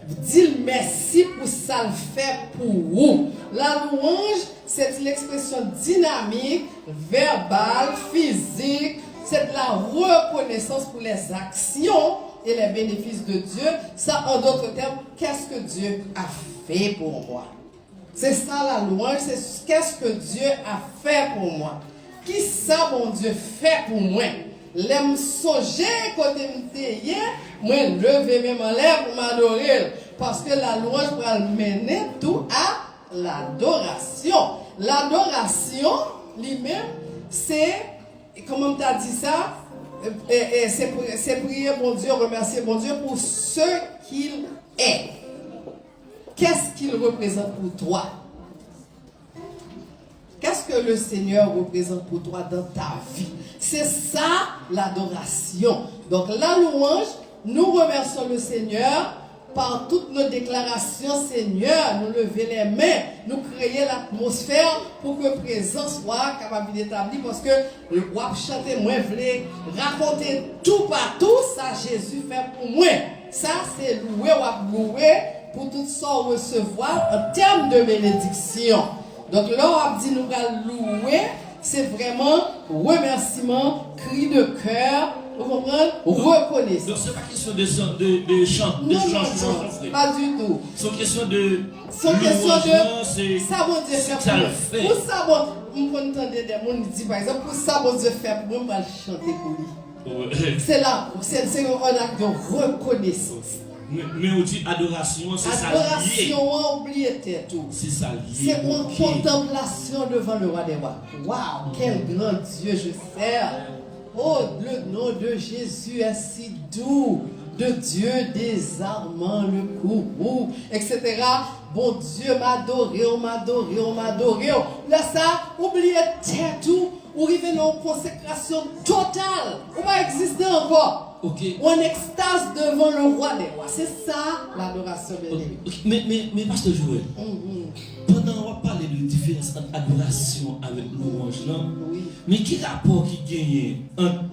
dire merci pour ça le fait pour vous. La louange c'est l'expression dynamique, verbale, physique, c'est de la reconnaissance pour les actions et les bénéfices de Dieu. Ça, en d'autres termes, qu'est-ce que Dieu a fait pour moi? C'est ça la louange, c'est qu'est-ce que Dieu a fait pour moi? Qui ça, mon Dieu, fait pour moi? L'aime songer côté m'teye, moi lever même en l'air pour m'adorer. Parce que la louange va mener tout à l'adoration. L'adoration, lui-même, c'est, comment on t'a dit ça? C'est prier mon Dieu, remercier mon Dieu pour ce qu'il est. Qu'est-ce qu'il représente pour toi? Qu'est-ce que le Seigneur représente pour toi dans ta vie? C'est ça l'adoration. Donc la louange, nous remercions le Seigneur par toutes nos déclarations, Seigneur, nous lever les mains, nous créer l'atmosphère pour que la présence soit capable d'établir, parce que le roi chanter, moi, voulais raconter tout partout, ça Jésus fait pour moi. Ça c'est louer ou louer pour tout ça recevoir en termes de bénédiction. Donc là, on dit nous allons louer, c'est vraiment remerciement, cri de cœur, vous comprenez? Reconnaissance. Donc, ce n'est pas question de chant, de changement. Pas du tout. C'est question de. C'est question de. C'est Ça, bon Dieu fait ça le fait. Pour ça, bon, on peut entendre des gens qui disent par exemple, pour ça, bon Dieu fait pour moi, je vais chanter pour lui. C'est là, c'est un acte de reconnaissance. Mais on dit adoration, c'est ça lié. Adoration, oubliez tout. C'est ça lié. C'est une contemplation devant le roi des rois. Waouh, quel grand Dieu je sers. Oh, le nom de Jésus est si doux, de Dieu désarmant le courroux, etc. Bon Dieu m'adorer, on m'adorer, on m'adorer. Là, ça, oubliez tout, ou arrivez dans une consécration totale, ou pas exister encore. Okay. Ou en extase devant le roi des rois. C'est ça l'adoration bénéfique. Okay. Mais Pasteur Joël, pendant on va parler de différence entre adoration avec louange, non? Oui. Mais quel rapport qui gagne entre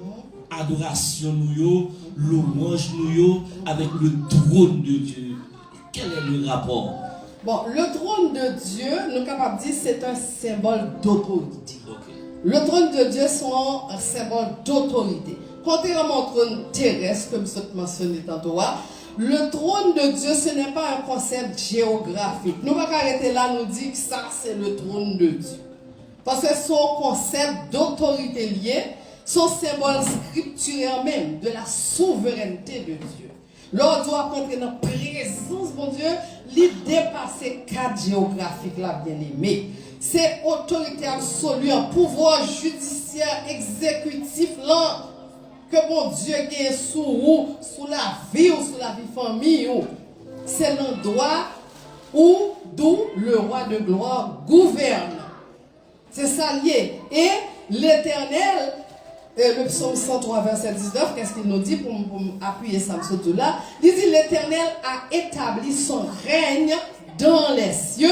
adoration nous, louange nous, avec le trône de Dieu? Quel est le rapport? Bon, le trône de Dieu, nous sommes capables de dire, c'est un symbole d'autorité. Okay. Le trône de Dieu est un symbole d'autorité. Contrairement au trône terrestre, comme je mentionné tantôt, le trône de Dieu, ce n'est pas un concept géographique. Nous ne pouvons pas arrêter là, nous dire que ça, c'est le trône de Dieu. Parce que son concept d'autorité lié, son symbole scripturaire même de la souveraineté de Dieu. Lors doit rentrer dans la présence, mon Dieu, l'idée dépasser cadre géographique, là, bien aimé. C'est autorité absolue, un pouvoir judiciaire, exécutif, là, que mon Dieu gagne sous la vie ou sous la vie famille. C'est l'endroit d'où le roi de gloire gouverne. C'est ça lié. Et l'Éternel, le psaume 103, verset 19, qu'est-ce qu'il nous dit pour appuyer ça surtout là? Il dit l'Éternel a établi son règne dans les cieux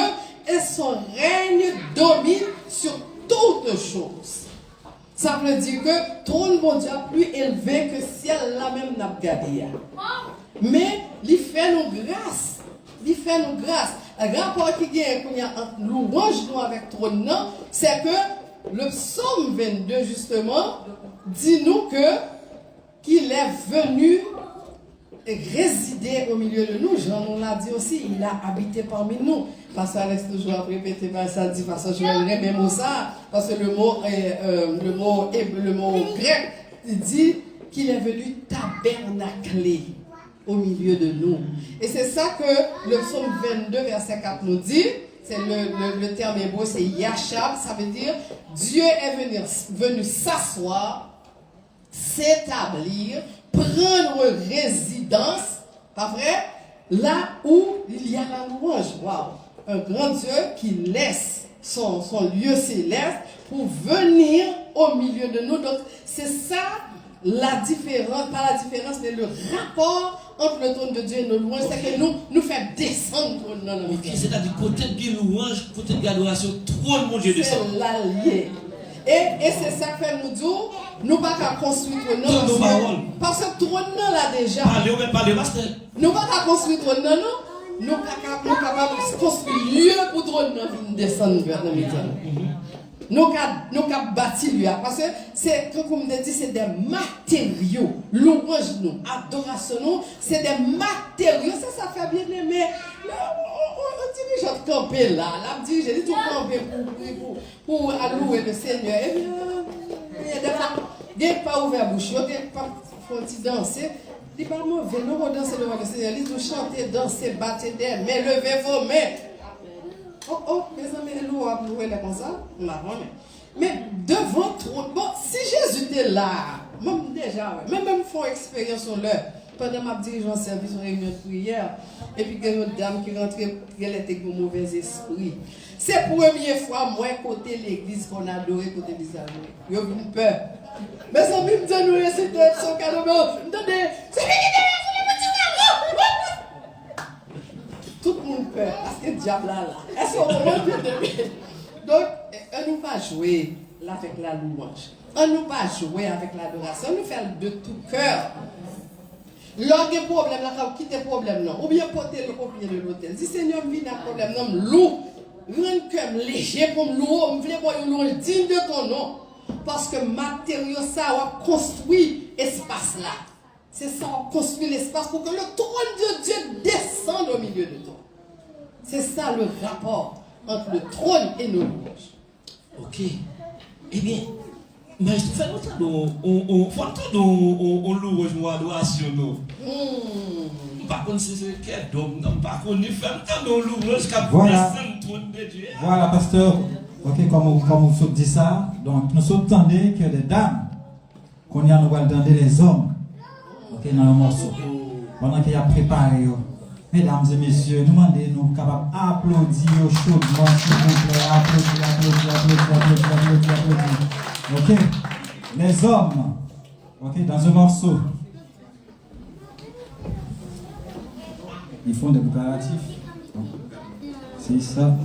et son règne domine sur toutes choses. Ça veut dire que trône mon Dieu plus élevé que ciel là même n'a pas gardé. Mais il fait nous grâce. Il fait nous grâce. Le rapport qui y a entre louange nous avec trône, c'est que le psaume 22 justement dit nous qu'il est venu résider au milieu de nous. Jean nous l'a dit aussi, il a habité parmi nous. Parce que Alex toujours répété par ça, dit parce que je vais même ça, parce que le mot grec dit qu'il est venu tabernacler au milieu de nous. Et c'est ça que le psaume 22 verset 4 nous dit. C'est le terme hébreu, c'est yachab, ça veut dire Dieu est venu s'asseoir, s'établir, prendre résidence, pas vrai? Là où il y a la louange. Waouh! Un grand Dieu qui laisse son lieu céleste pour venir au milieu de nous. Donc, c'est ça la différence, pas la différence, mais le rapport entre le trône de Dieu et nos louanges, c'est que nous fait descendre dans nos vies. C'est-à-dire, peut-être qu'il y a louange, peut-être qu'il y a adoration, trop de mon Dieu descend. C'est l'allié. Et c'est ça que fait nous dire, nous ne pouvons pas construire trône. Parce que trône là déjà. Parlez, master. Nous ne pouvons pas construire trône, non. Nous sommes capables de construire lieu pour trône de descendre vers le métier. nous avons bâti lui. Parce que c'est, comme on dit, c'est des matériaux. Louange nous, adoration nous, c'est des matériaux. Ça fait bien aimé. On dirigeant camper là. La dirigeant dit tout camper pour allouer le Seigneur. Eh bien, il y a des fois, il n'y a pas ouvert bouche, il n'y a pas font danser. Il n'est pas mauvais, nous allons danser devant le Seigneur. Ils nous chanter, danser, battre des mains, levez vos mains. Oh, mes amis, nous allons louer comme ça. Mais devant trop. Bon, si Jésus était là, même déjà, même font expérience sur l'heure. Pendant ma dirigeant service, en réunion de prière, et puis il y a une dame qui rentrait, elle était avec un mauvais esprit. C'est la première fois, moi, côté l'église qu'on a adoré, côté les amis. Il y a eu peur. Mes amis me disent, nous, c'était son cadeau. Attendez, c'est lui qui est tout le monde peur, parce que le diable là. Est-ce qu'on va de donc, on ne va pas jouer avec la louange. On ne va pas jouer avec l'adoration. On nous fait de tout cœur. Lors des problèmes, là, quitter le problème, non. Ou bien porter le copier de l'hôtel. Si Seigneur me vient un problème, non, lourd. Rends cœur léger pour me louer. Me voulez voir une louange digne de ton nom. Parce que matériau, ça, on construit l'espace là. C'est ça, on construit l'espace pour que le trône de Dieu descende au milieu de toi. C'est ça le rapport entre le trône et nos louanges. Ok. Eh bien, mais je fais longtemps, on louange, on adoration. Par contre, c'est quel homme, par contre, il fait longtemps, on louange, voilà. Le trône de Dieu. Voilà, pasteur. Ok, comme vous dit ça, donc nous entendons que les dames, qu'on y a nous entendre les hommes, ok, dans le morceau, pendant qu'il a préparé. Mesdames et messieurs, nous demandons capables d'applaudir chaudement, s'il vous plaît. Applaudir. Ok? Les hommes, ok, dans un morceau, ils font des préparatifs. C'est ça.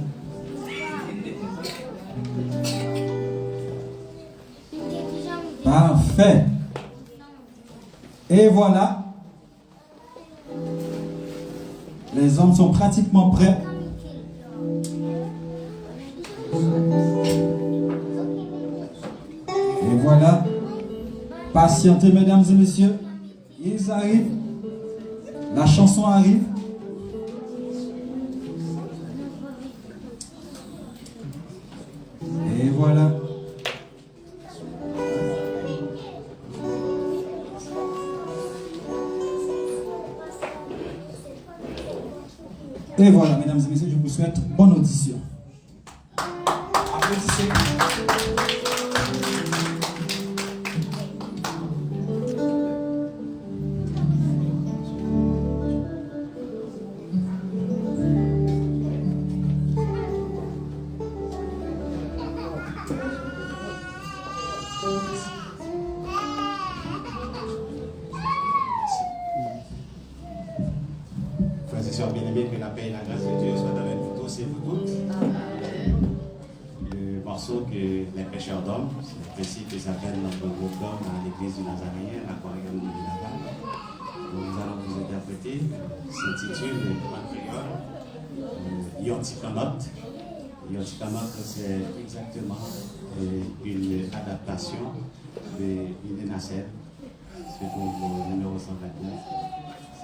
Parfait. Et voilà. Les hommes sont pratiquement prêts. Et voilà. Patientez, mesdames et messieurs. Ils arrivent. La chanson arrive. Et voilà. Et voilà, mesdames et messieurs, je vous souhaite bonne audition. Applaudissez. Frères et sœurs bien-aimés, que la paix et la grâce de Dieu soient avec vous tous et vous toutes. Le morceau que les pêcheurs d'hommes, c'est ainsi que s'appelle notre groupe d'hommes à l'église du Nazaréen, l'aquarium du Navarre. Nous allons vous interpréter, s'intitule en créole Yontikamot. Yontikamot, c'est exactement une adaptation d'une nacelle. Se trouve au numéro 129.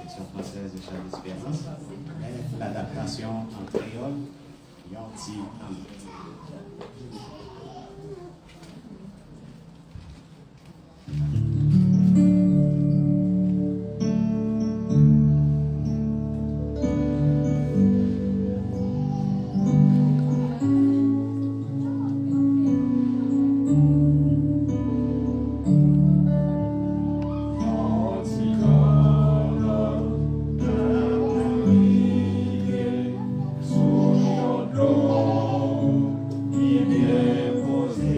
Section française de Charles Espérance, l'adaptation en créole, Yonti Kamot. Bien posé.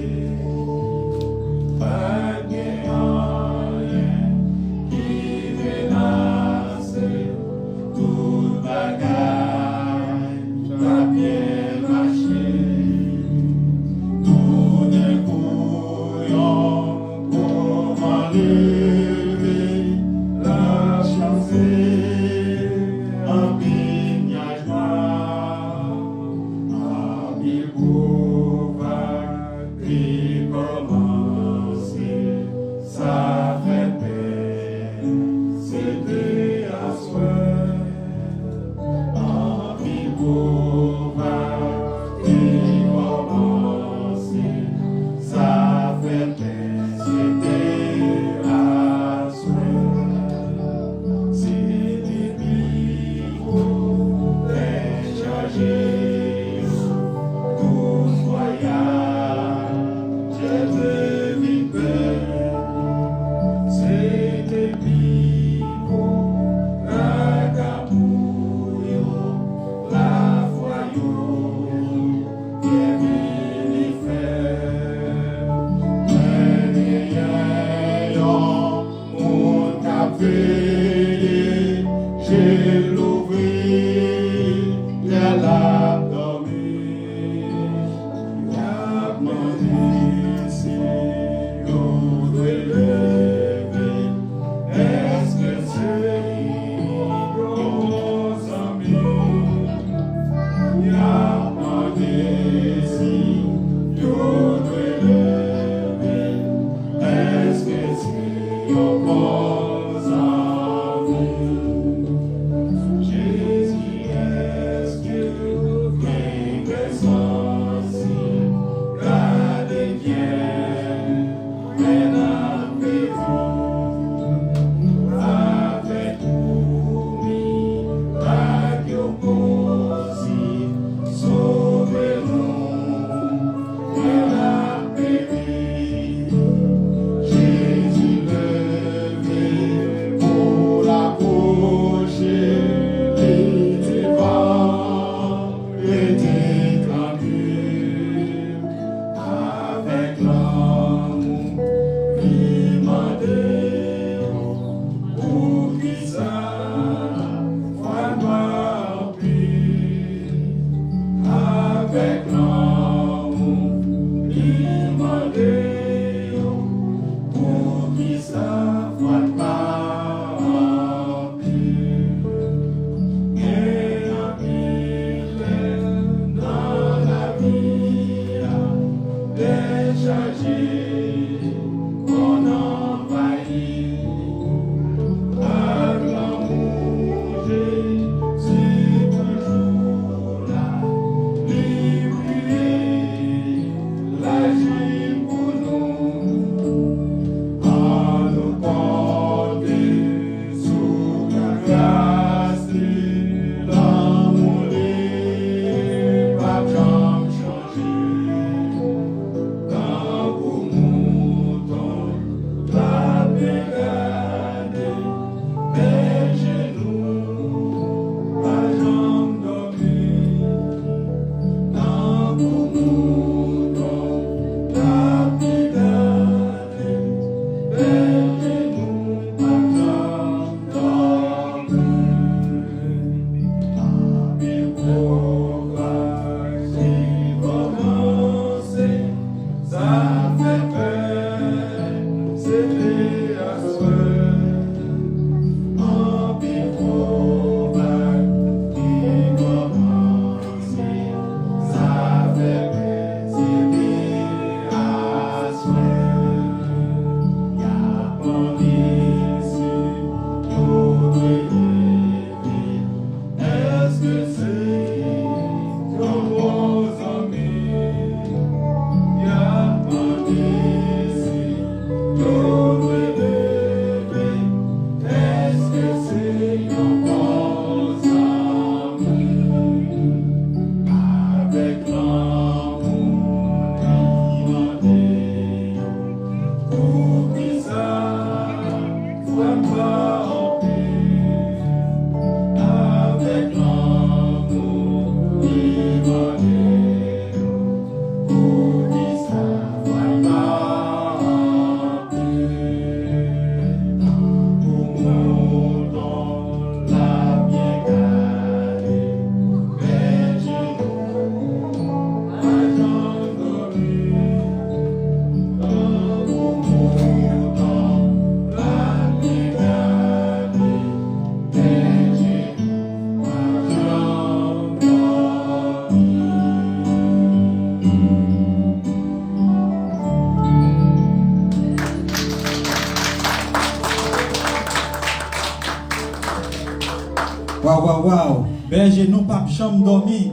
Waouh. Berger, nous pas chambre dormi.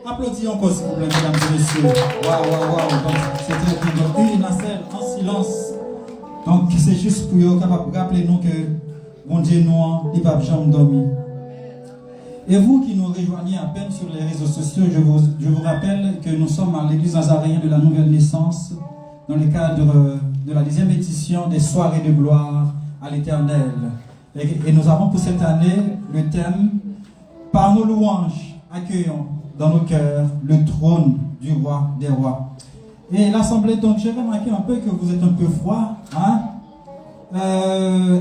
Applaudis encore s'il vous plaît, mesdames et messieurs. Waouh. Donc, c'était une nacelle en silence. Donc, c'est juste pour vous capable de rappeler nous que mon Dieu nous n'est pas chambre dormi. Et vous qui nous rejoignez à peine sur les réseaux sociaux, je vous rappelle que nous sommes à l'église Nazaréen de la Nouvelle Naissance dans le cadre de la 10e édition des soirées de gloire à l'Éternel. Et nous avons pour cette année le thème « Par nos louanges, accueillons dans nos cœurs le trône du roi des rois ». Et l'assemblée, donc j'ai remarqué un peu que vous êtes un peu froid. Hein?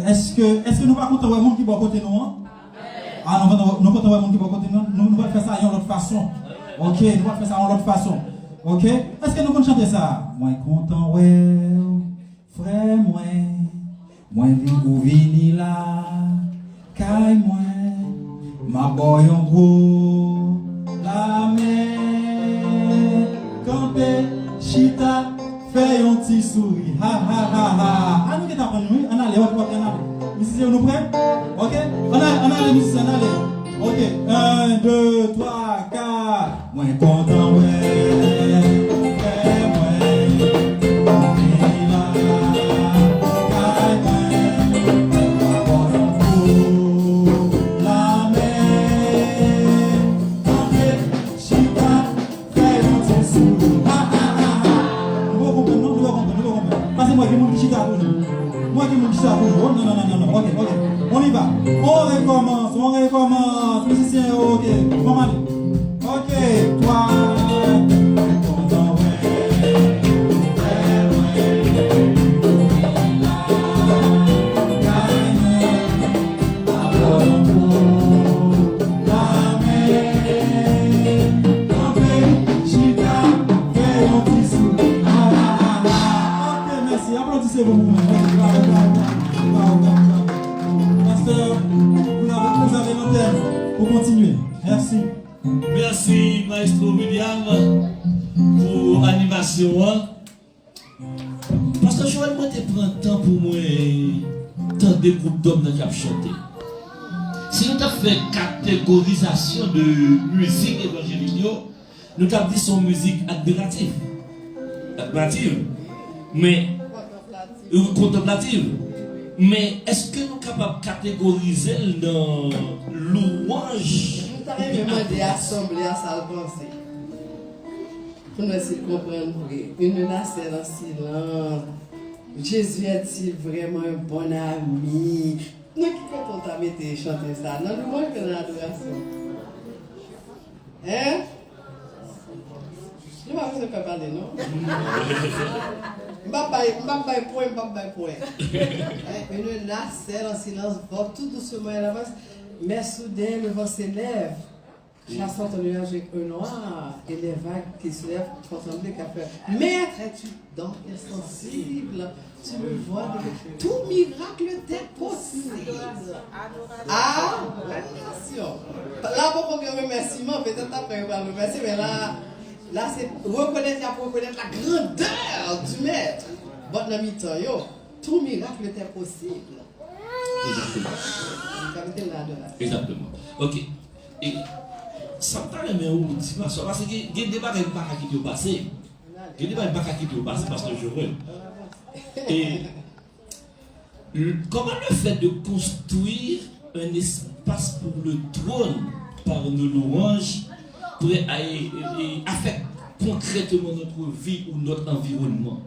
Est-ce que nous pas compter le monde qui va côté nous? Hein? Ah, nous comptons le monde qui va côté nous. Nous allons faire ça d'une autre façon. Ok, nous allons faire ça d'une autre façon. Ok? Est-ce que nous pouvons chanter ça? Moi content, ouais, frère, moi vini là, caille moi, ma boy en gros, la mer, campé, chita, fait un petit sourire, ha. Ah, nous qui t'apprenons, on allait, musiciens, nous prêts? Ok? On allait, musiciens, on allait. Ok, 1, 2, 3, 4, moi content, ouais. Non. Ok. On y va. On recommence. Musicien, ok. Comment aller? Ok. Toi. Applaudissez-vous. Pasteur, vous avez l'antenne pour continuer. Merci. Merci, Maestro William, pour l'animation. Pasteur Joël, moi, tu prends le temps pour moi, tant de groupes d'hommes qui ont chanté. Si nous avons fait catégorisation de musique évangélique, nous avons dit son musique admirative. Mais contemplative. Mais est-ce que nous sommes capables de catégoriser dans louange? Nous avons demandé à l'Assemblée à ça le penser. Pour nous essayer de comprendre une nation en silence. Jésus est-il vraiment un bon ami? Nous qui comptons à mettre chanter ça? Non, nous manquons de l'adoration. Hein? Je ne vais pas vous parler, non? Je ne vais pas point. Une nacelle en silence, va tout doucement à l'avance, mais soudain le vent s'élève, chassant ton nuage avec un noir, et les vagues qui se lèvent font trembler qu'à faire. Maître, es-tu donc insensible? Tu me vois, tout miracle t'est possible. Adoration. Là, pour qu'on remerciement, peut-être après on va le remercier, mais là c'est reconnaître la grandeur du maître. Bon ami, tout miracle était possible. Exactement. Ok. Et ça me paraît bien où parce que il y a des débats qui ont passé. Il y a des débats qui ont passé parce que je veux. Et comment le fait de construire un espace pour le trône par nos louanges pourrait affecter concrètement notre vie ou notre environnement?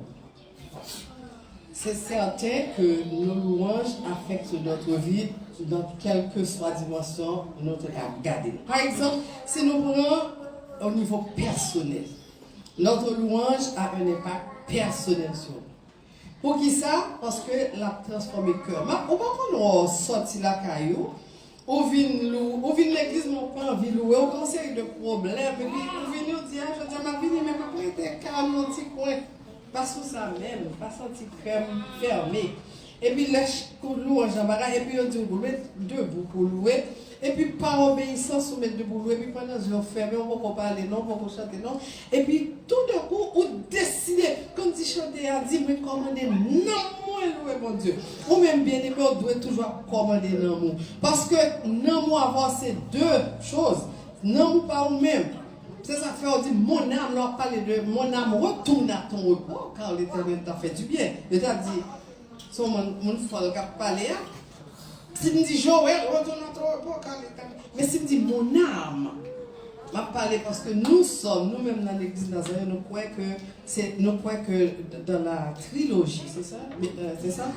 C'est certain que nos louanges affectent notre vie dans quelle que soit la dimension de notre garder. Par exemple, si nous prenons au niveau personnel, notre louange a un impact personnel sur nous. Pour qui ça? Parce que la transforme le cœur. Au moment où on sortit la caillou, on vient l'église, on pas envie de louer, on commence avec des problèmes, et puis on vient nous dire, je dis, ma vie, mais ma vie était calme, mon petit coin. Pas sous ça même, pas senti crème fermé. Et puis, les louanges en barrage, et puis on dit, on va mettre debout pour louer. Et puis, par obéissance, on met debout pour louer. Et puis, pendant que on ferme, on va pas parler, non, on va chanter, non. Et puis, tout d'un coup, on décide, comme tu chantais, à dire, mais commandez, non, moi, louer mon Dieu. Ou même bien aimé, on doit toujours commander, non, moi. Parce que, non, moi, avoir ces deux choses, non, pas ou même. C'est ça fait, on dit, mon âme, leur parle de mon âme, retourne à ton repos, car l'Éternel t'a fait du bien. Il t'a dit, son mon frère qui a parlé, s'il me dit, Joël, retourne à ton repos, car l'Éternel. Mais s'il me dit, mon âme, m'a parlé parce que nous sommes, nous-mêmes dans l'église Nazareth, nous croyons que dans la trilogie, c'est ça? C'est ça?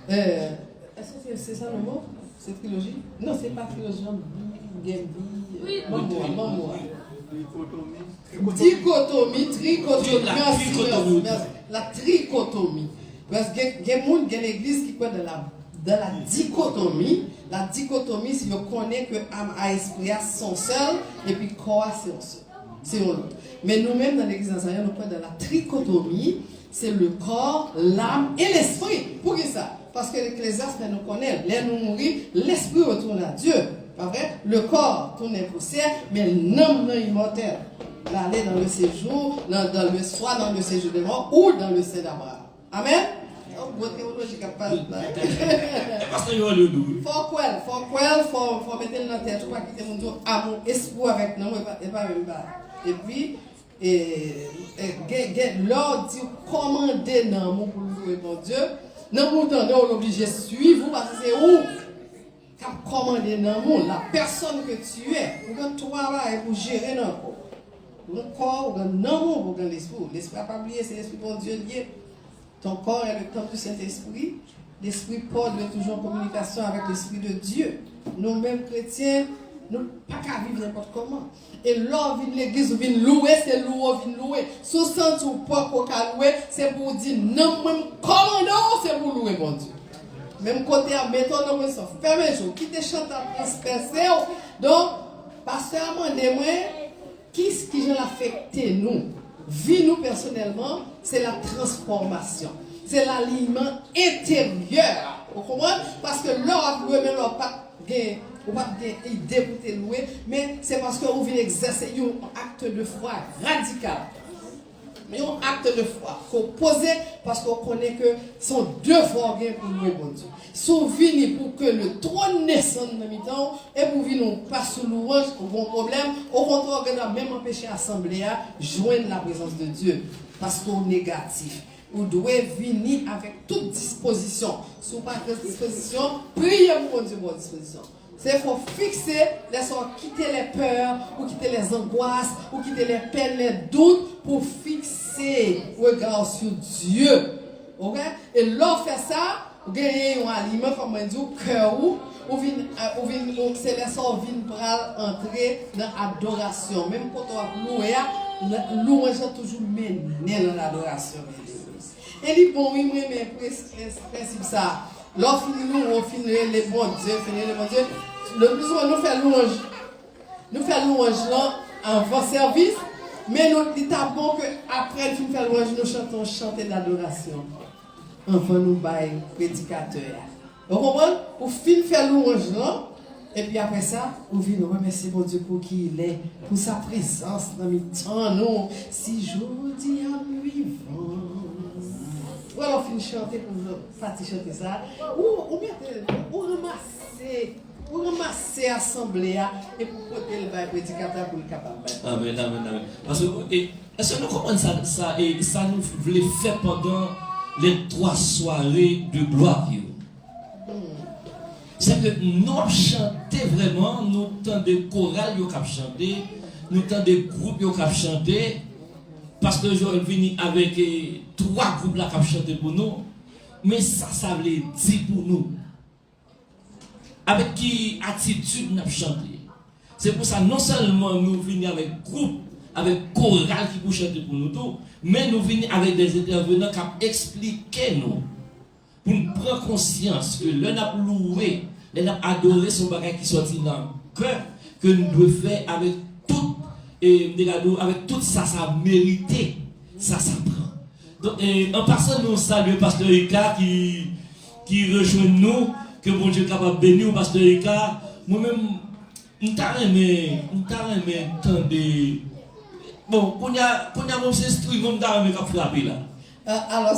Est-ce que c'est ça le mot? C'est trilogie? Non, c'est pas trilogie, Dichotomie, la trichotomie. Parce qu'il y a des gens qui l'église qui croient dans la dichotomie. La dichotomie, si on connaît que âme à esprit sont seuls et puis corps c'est un autre. Mais nous-mêmes dans l'église Nazareth, nous croyons dans la trichotomie. C'est le corps, l'âme et l'esprit. Pour qui ça? Parce que l'Ecclésiaste nous connaît. Là, nous mourir, l'esprit retourne à Dieu. Pas vrai? Le corps tourne en poussière, mais l'âme est immortel. L'aller dans le séjour, soit dans le séjour de mort ou dans le sein d'Abraham. Amen? Votre théologie qui parle. Faut mettre dans la tête, je crois qu'il y a amour, espoir avec nous, et pas même pas. Et puis, l'ordre dit commander dans mon pour louer mon Dieu. Non, vous entendez, on est obligé de suivre, parce que c'est où? Commander dans le monde, la personne que tu es, pour que toi pour gérer notre corps. Le corps, dans le monde, pour l'esprit. L'esprit n'a pas oublié, c'est l'esprit pour Dieu lié. Ton corps est le temple du Saint-Esprit. L'esprit Paul est toujours en communication avec l'esprit de Dieu. Nous-mêmes chrétiens, nous ne pouvons pas vivre n'importe comment. Et lors de l'église, vous venez louer, c'est louer. Sous sens ou pas pour louer, c'est pour dire non, même commandant, c'est pour louer mon Dieu. Même côté à mettons dans le son. Fermez les qui te chante à disperser. Donc, pasteur, demandez-moi, qu'est-ce qui a affecté nous? Vie nous personnellement, c'est la transformation. C'est l'alignement intérieur. Vous comprenez? Parce que l'or loué, mais l'or pas idée pour te louer, mais c'est parce que vous venez exercer un acte de foi radical. Mais un acte de foi qu'on pose parce qu'on connaît que son devoir pour louer bon Dieu. Souvenez pour que le trône naissant dans le temps et pour venir pas sous louange, au bon problème, au contraire, on a même empêché l'assemblée à joindre la présence de Dieu parce qu'on est négatif. vous devez venir avec toute disposition. Si vous n'avez pas de disposition, priez pour Dieu pour disposition. C'est pour fixer, quitter les peurs, ou quitter les angoisses, ou quitter les peines, les doutes, pour fixer le regard sur Dieu. Okay? Et lorsque fait ça, vous gagnez un aliment, comme on dit, au cœur, c'est les sorts qui viennent entrer dans l'adoration. Même quand on va louer, louange toujours mené dans l'adoration. Et dit, bon, oui, mais principe ça. Lorsque nous finissons les bons dieux, le plus souvent nous faisons louange. Nous faisons louange là avant service, mais nous disons bon qu'après nous faisons louange, nous chantons d'adoration. Enfin, nous baillons prédicateur. Vous comprenez? Pour finir faire louange là, et puis après ça, vous venez nous remercier mon Dieu pour qui il est, pour sa présence dans le temps, nous. Si je dis à lui, ou alors finir chanter pour Fatih chanter ça, ou ramasser l'assemblée et pour porter le prédicateur pour le capable. Amen, amen, amen. Parce que, est-ce que nous comprenons ça, et ça nous voulait faire pendant les 3 soirées de gloire? C'est que nous chantons vraiment, nous avons des chorales qui ont chanté, nous avons des groupes qui ont chanté. Parce que Joël venu avec 3 groupes là qui ont chanté pour nous. Mais ça veut dire pour nous. Avec qui attitude nous avons chanté. C'est pour ça, non seulement nous venons avec groupe, avec chorale qui pour chanter pour nous tous, mais nous venons avec des intervenants qui expliquent nous. Pour nous prendre conscience que l'on a loué, l'on a adoré son bagage qui sortit dans le cœur, que nous devons faire avec tout. Et avec tout ça, ça mérité, ça prend. Donc, en passant, nous saluons Pasteur Ika qui rejoint nous, que bon Dieu est capable de bénir, Pasteur Ika. Moi-même, je t'aime tant de. Bon, quand il y a mon instrument, je t'aime frapper là. Alors,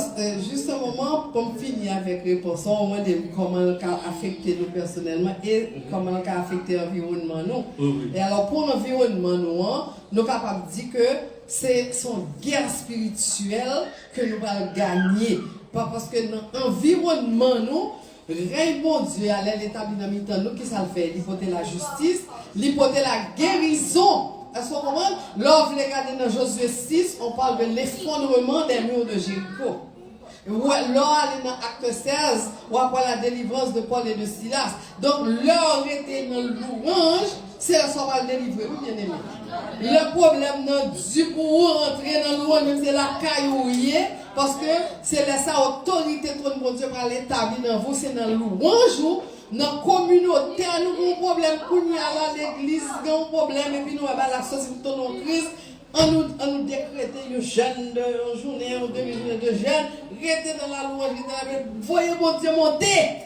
juste un moment, pour finir avec réponse, au moins de comment le cas affecté nous personnellement et comment le cas affecté l'environnement nous. Oui. Et alors, pour l'environnement nous, nous sommes capables de dire que c'est son guerre spirituelle que nous allons gagner. Pas parce que dans l'environnement nous, règne bon Dieu à l'établi dans le nous, qui ça le fait? L'hypothèse la justice, l'hypothèse la guérison. Est-ce qu'on comprend? Lorsque vous regardez dans Josué 6, on parle de l'effondrement des murs de Jéricho. Là, dans Acte 16, on parle de la délivrance de Paul et de Silas. Donc, là, on était dans le louange, c'est là qu'on va le délivrer. Oui, bien aimé. Le problème, non, du pour rentrer dans le louange, même c'est la caillouille, parce que c'est là sa autorité, trône de Dieu, par l'établir dans vous, c'est dans le louange. Dans la communauté, nous avons un problème. Quand nous allons à l'église, nous avons un problème. Et puis nous avons la société en crise. On nous décrète une jeune de journée, ou 2 journées de jeûne. Restez dans la louange. Voyez mon Dieu monter.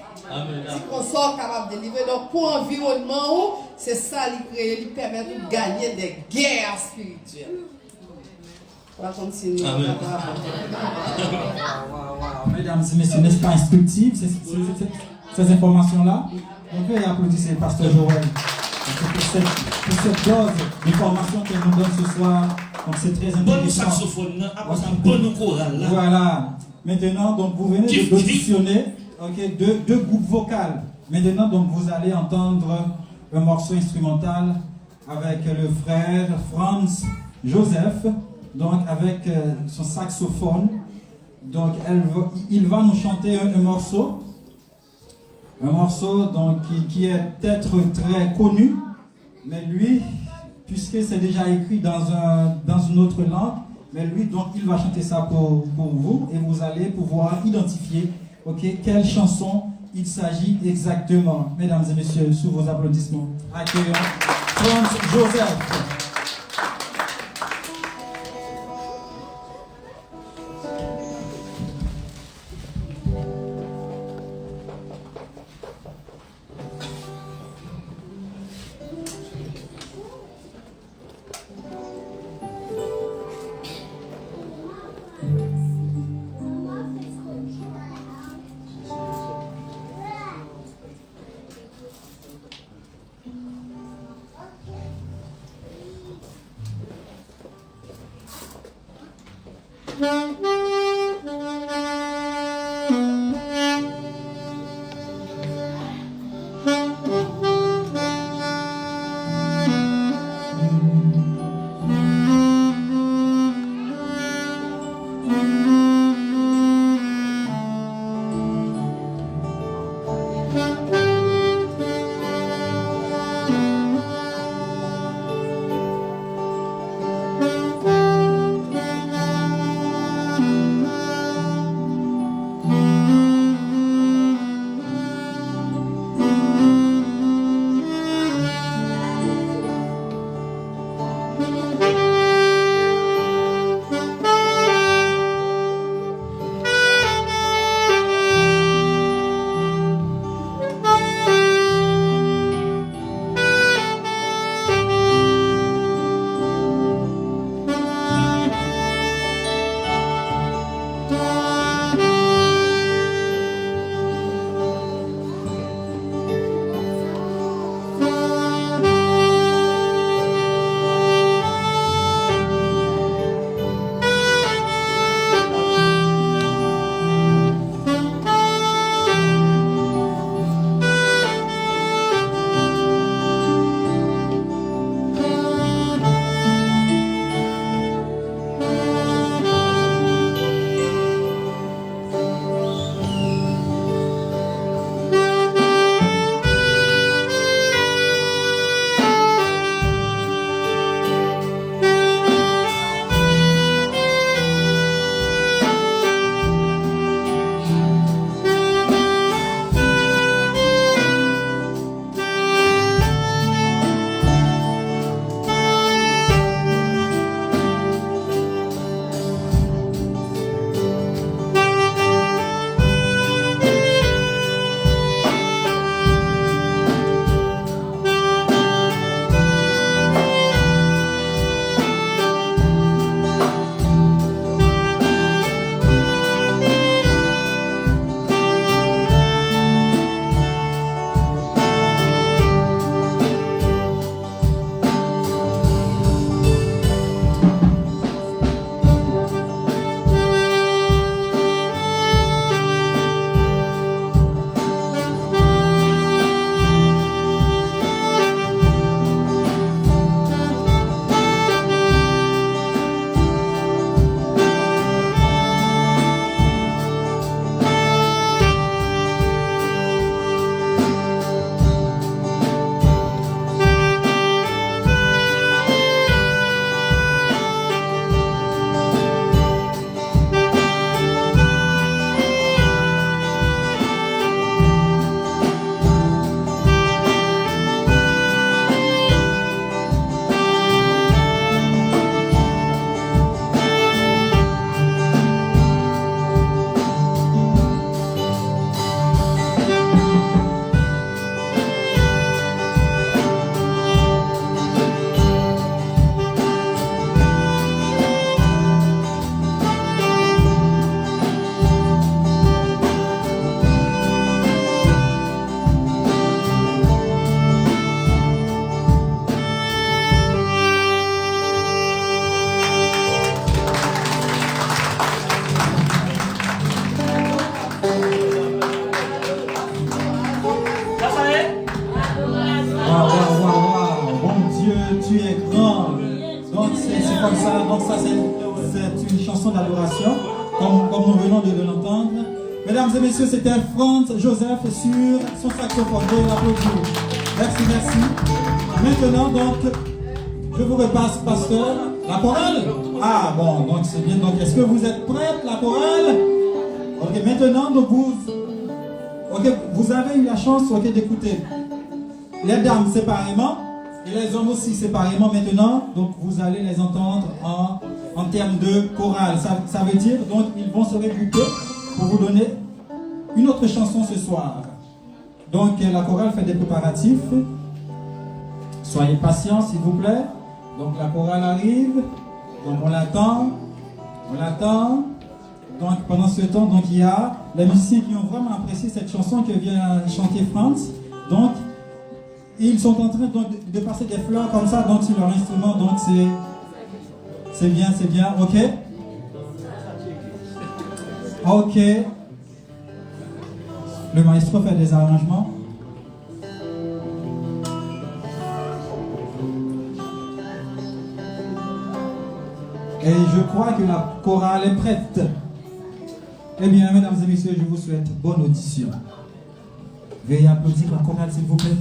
Si on sort capable de délivrer. Donc pour l'environnement, c'est ça qui permet de gagner des guerres spirituelles. On va continuer. Mesdames et messieurs, n'est-ce pas instructif ces informations-là? On peut applaudir le pasteur Joël pour cette dose d'informations qu'elle nous donne ce soir. Donc c'est très intéressant. Bon saxophone, bon chorale. Voilà. Maintenant, donc vous venez d'auditionner deux groupes vocaux. Maintenant, donc vous allez entendre un morceau instrumental avec le frère Franz Joseph, donc avec son saxophone. Donc il va nous chanter un morceau. Un morceau donc, qui est peut-être très connu, mais lui, puisque c'est déjà écrit dans une autre langue, mais lui, donc, il va chanter ça pour vous et vous allez pouvoir identifier quelle chanson il s'agit exactement. Mesdames et messieurs, sous vos applaudissements, accueillons Franz Joseph. tu es grand. Donc c'est comme ça. Donc ça c'est une chanson d'adoration, comme nous venons de l'entendre. Mesdames et messieurs, c'était Franz Joseph sur son saxophone. Veuillez l'applaudir. Merci, merci. Maintenant donc, je vous repasse, pasteur, la chorale. Ah bon, donc c'est bien. Donc est-ce que vous êtes prête, la chorale? Ok, maintenant donc vous avez eu la chance d'écouter les dames séparément et les hommes aussi séparément. Maintenant, donc vous allez les entendre en termes de chorale. Ça veut dire donc ils vont se regrouper pour vous donner une autre chanson ce soir. Donc la chorale fait des préparatifs. Soyez patients s'il vous plaît. Donc la chorale arrive. Donc on l'attend. Donc pendant ce temps, donc il y a les musiciens qui ont vraiment apprécié cette chanson que vient chanter Franz. Donc ils sont en train donc, de passer des fleurs comme ça donc sur leur instrument. Donc c'est bien, ok. Ok. Le maestro fait des arrangements. Et je crois que la chorale est prête. Eh bien, mesdames et messieurs, je vous souhaite bonne audition. Veuillez applaudir la chorale, s'il vous plaît.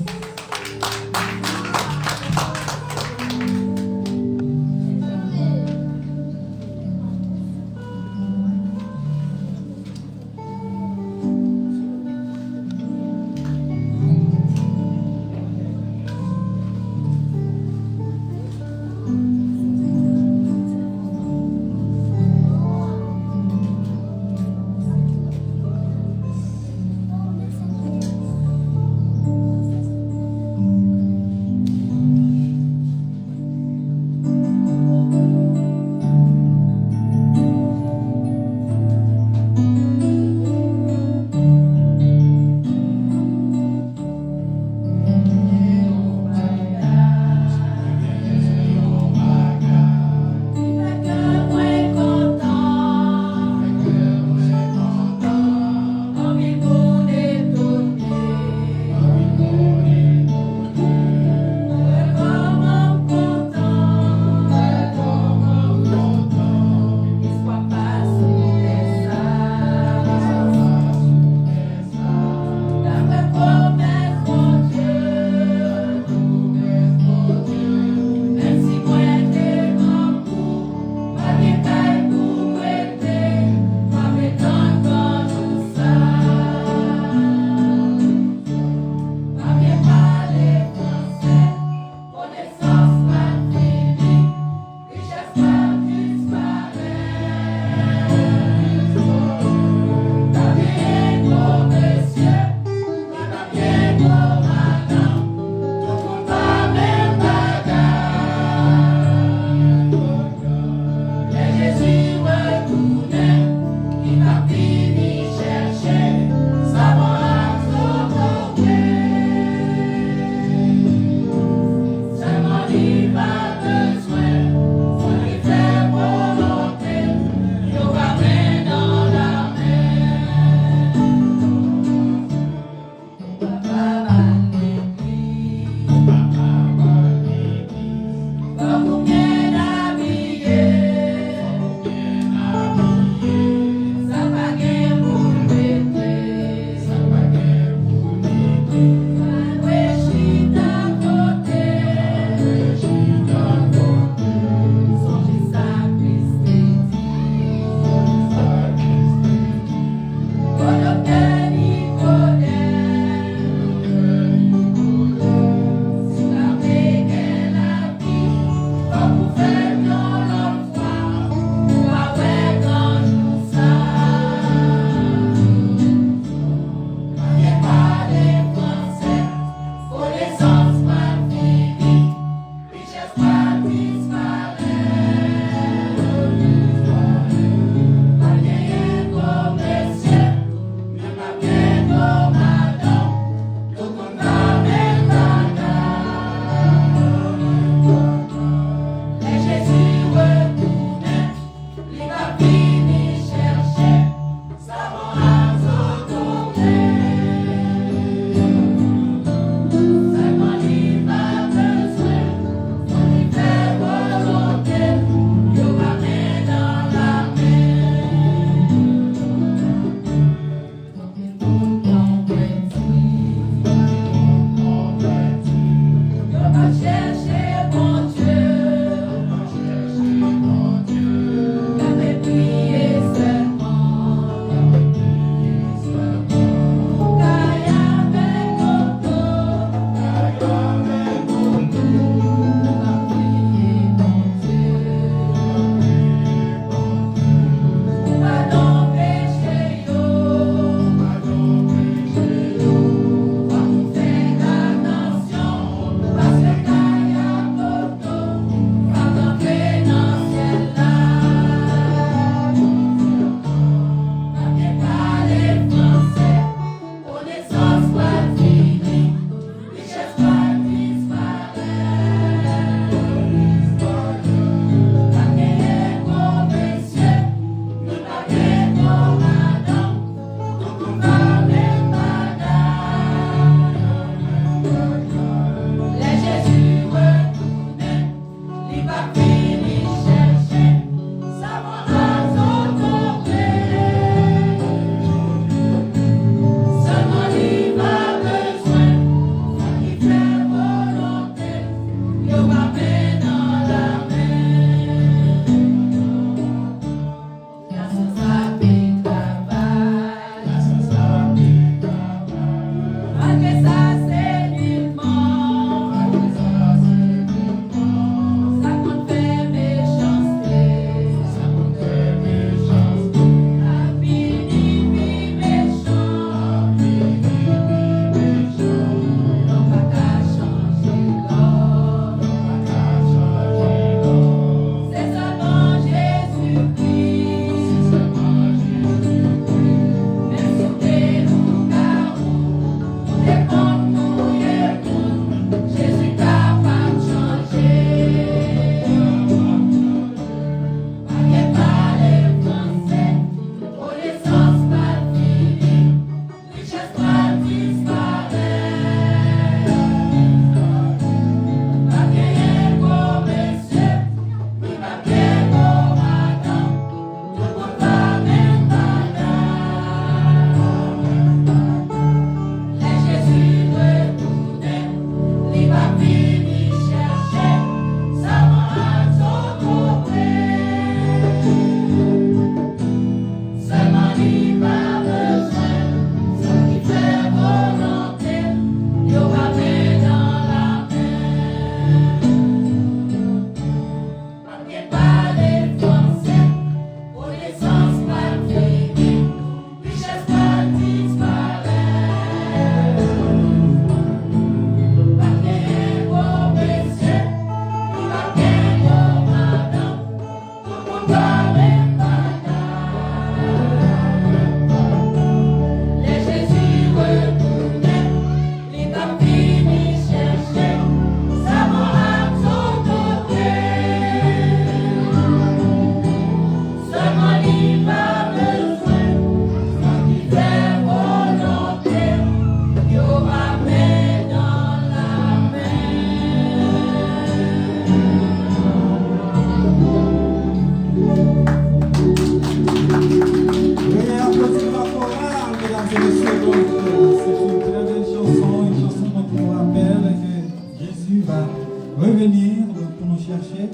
revenir pour nous chercher.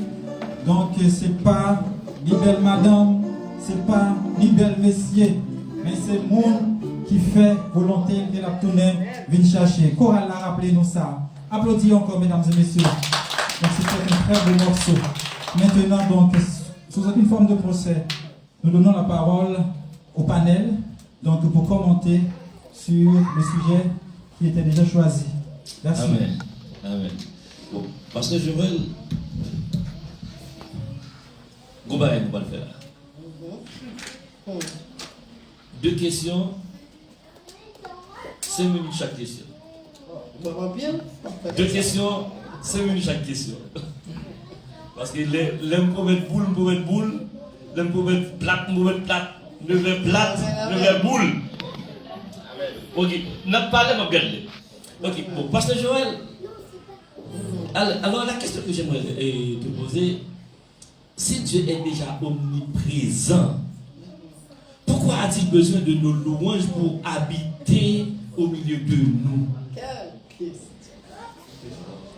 Donc c'est pas ni belle madame, c'est pas ni belle messieurs, mais c'est le monde qui fait volonté de la tournée vient chercher. Chorale a rappelé nous ça. Applaudis encore mesdames et messieurs. Donc c'était un très beau morceau. Maintenant donc sous aucune forme de procès, nous donnons la parole au panel donc pour commenter sur le sujet qui était déjà choisi. Merci. Amen. Amen. Bon, Pasteur Joël, Goubaï, nous allons le faire. Deux questions, 5 minutes chaque question. Deux questions, 5 minutes chaque question. Parce que l'homme peut mettre boule, l'homme peut mettre plate, le verre plate, le verre boule. Ok, n'a pas parlé, m'a regardé. Ok, bon, Pasteur Joël, alors la question que j'aimerais te poser, si Dieu est déjà omniprésent, pourquoi a-t-il besoin de nos louanges pour habiter au milieu de nous? Quelle question.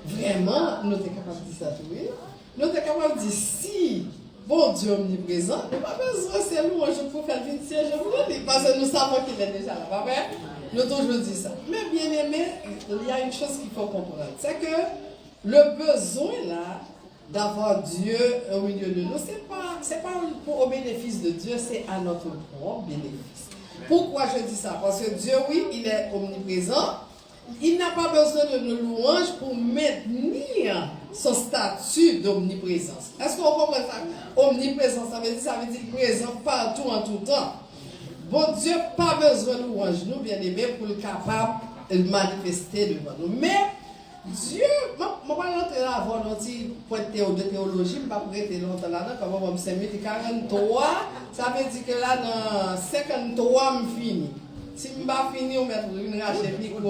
Vraiment, nous sommes capables de dire ça, oui. Nous sommes capables de dire si, bon Dieu omniprésent, nous n'avons pas besoin de ces louanges pour faire le siège, parce que nous savons qu'il est déjà là. Nous toujours dit ça. Mais bien aimé, il y a une chose qu'il faut comprendre. C'est que le besoin là d'avoir Dieu au milieu de nous, c'est pas pour au bénéfice de Dieu, c'est à notre propre bénéfice. Pourquoi je dis ça? Parce que Dieu, oui, il est omniprésent. Il n'a pas besoin de nos louanges pour maintenir son statut d'omniprésence. Est-ce qu'on comprend ça? Omniprésence, ça veut dire présent partout en tout temps. Bon Dieu n'a pas besoin de louanges, nous, bien aimés, pour être capable de manifester devant nous. Mais Dieu, je ne vais pas rentrer là avant un petit point de théologie, je ne vais pas prêter longtemps là, comme on me dit 43, ça veut dire que là, dans 53, je finis. Si je ne vais pas finir, on va une rachette micro.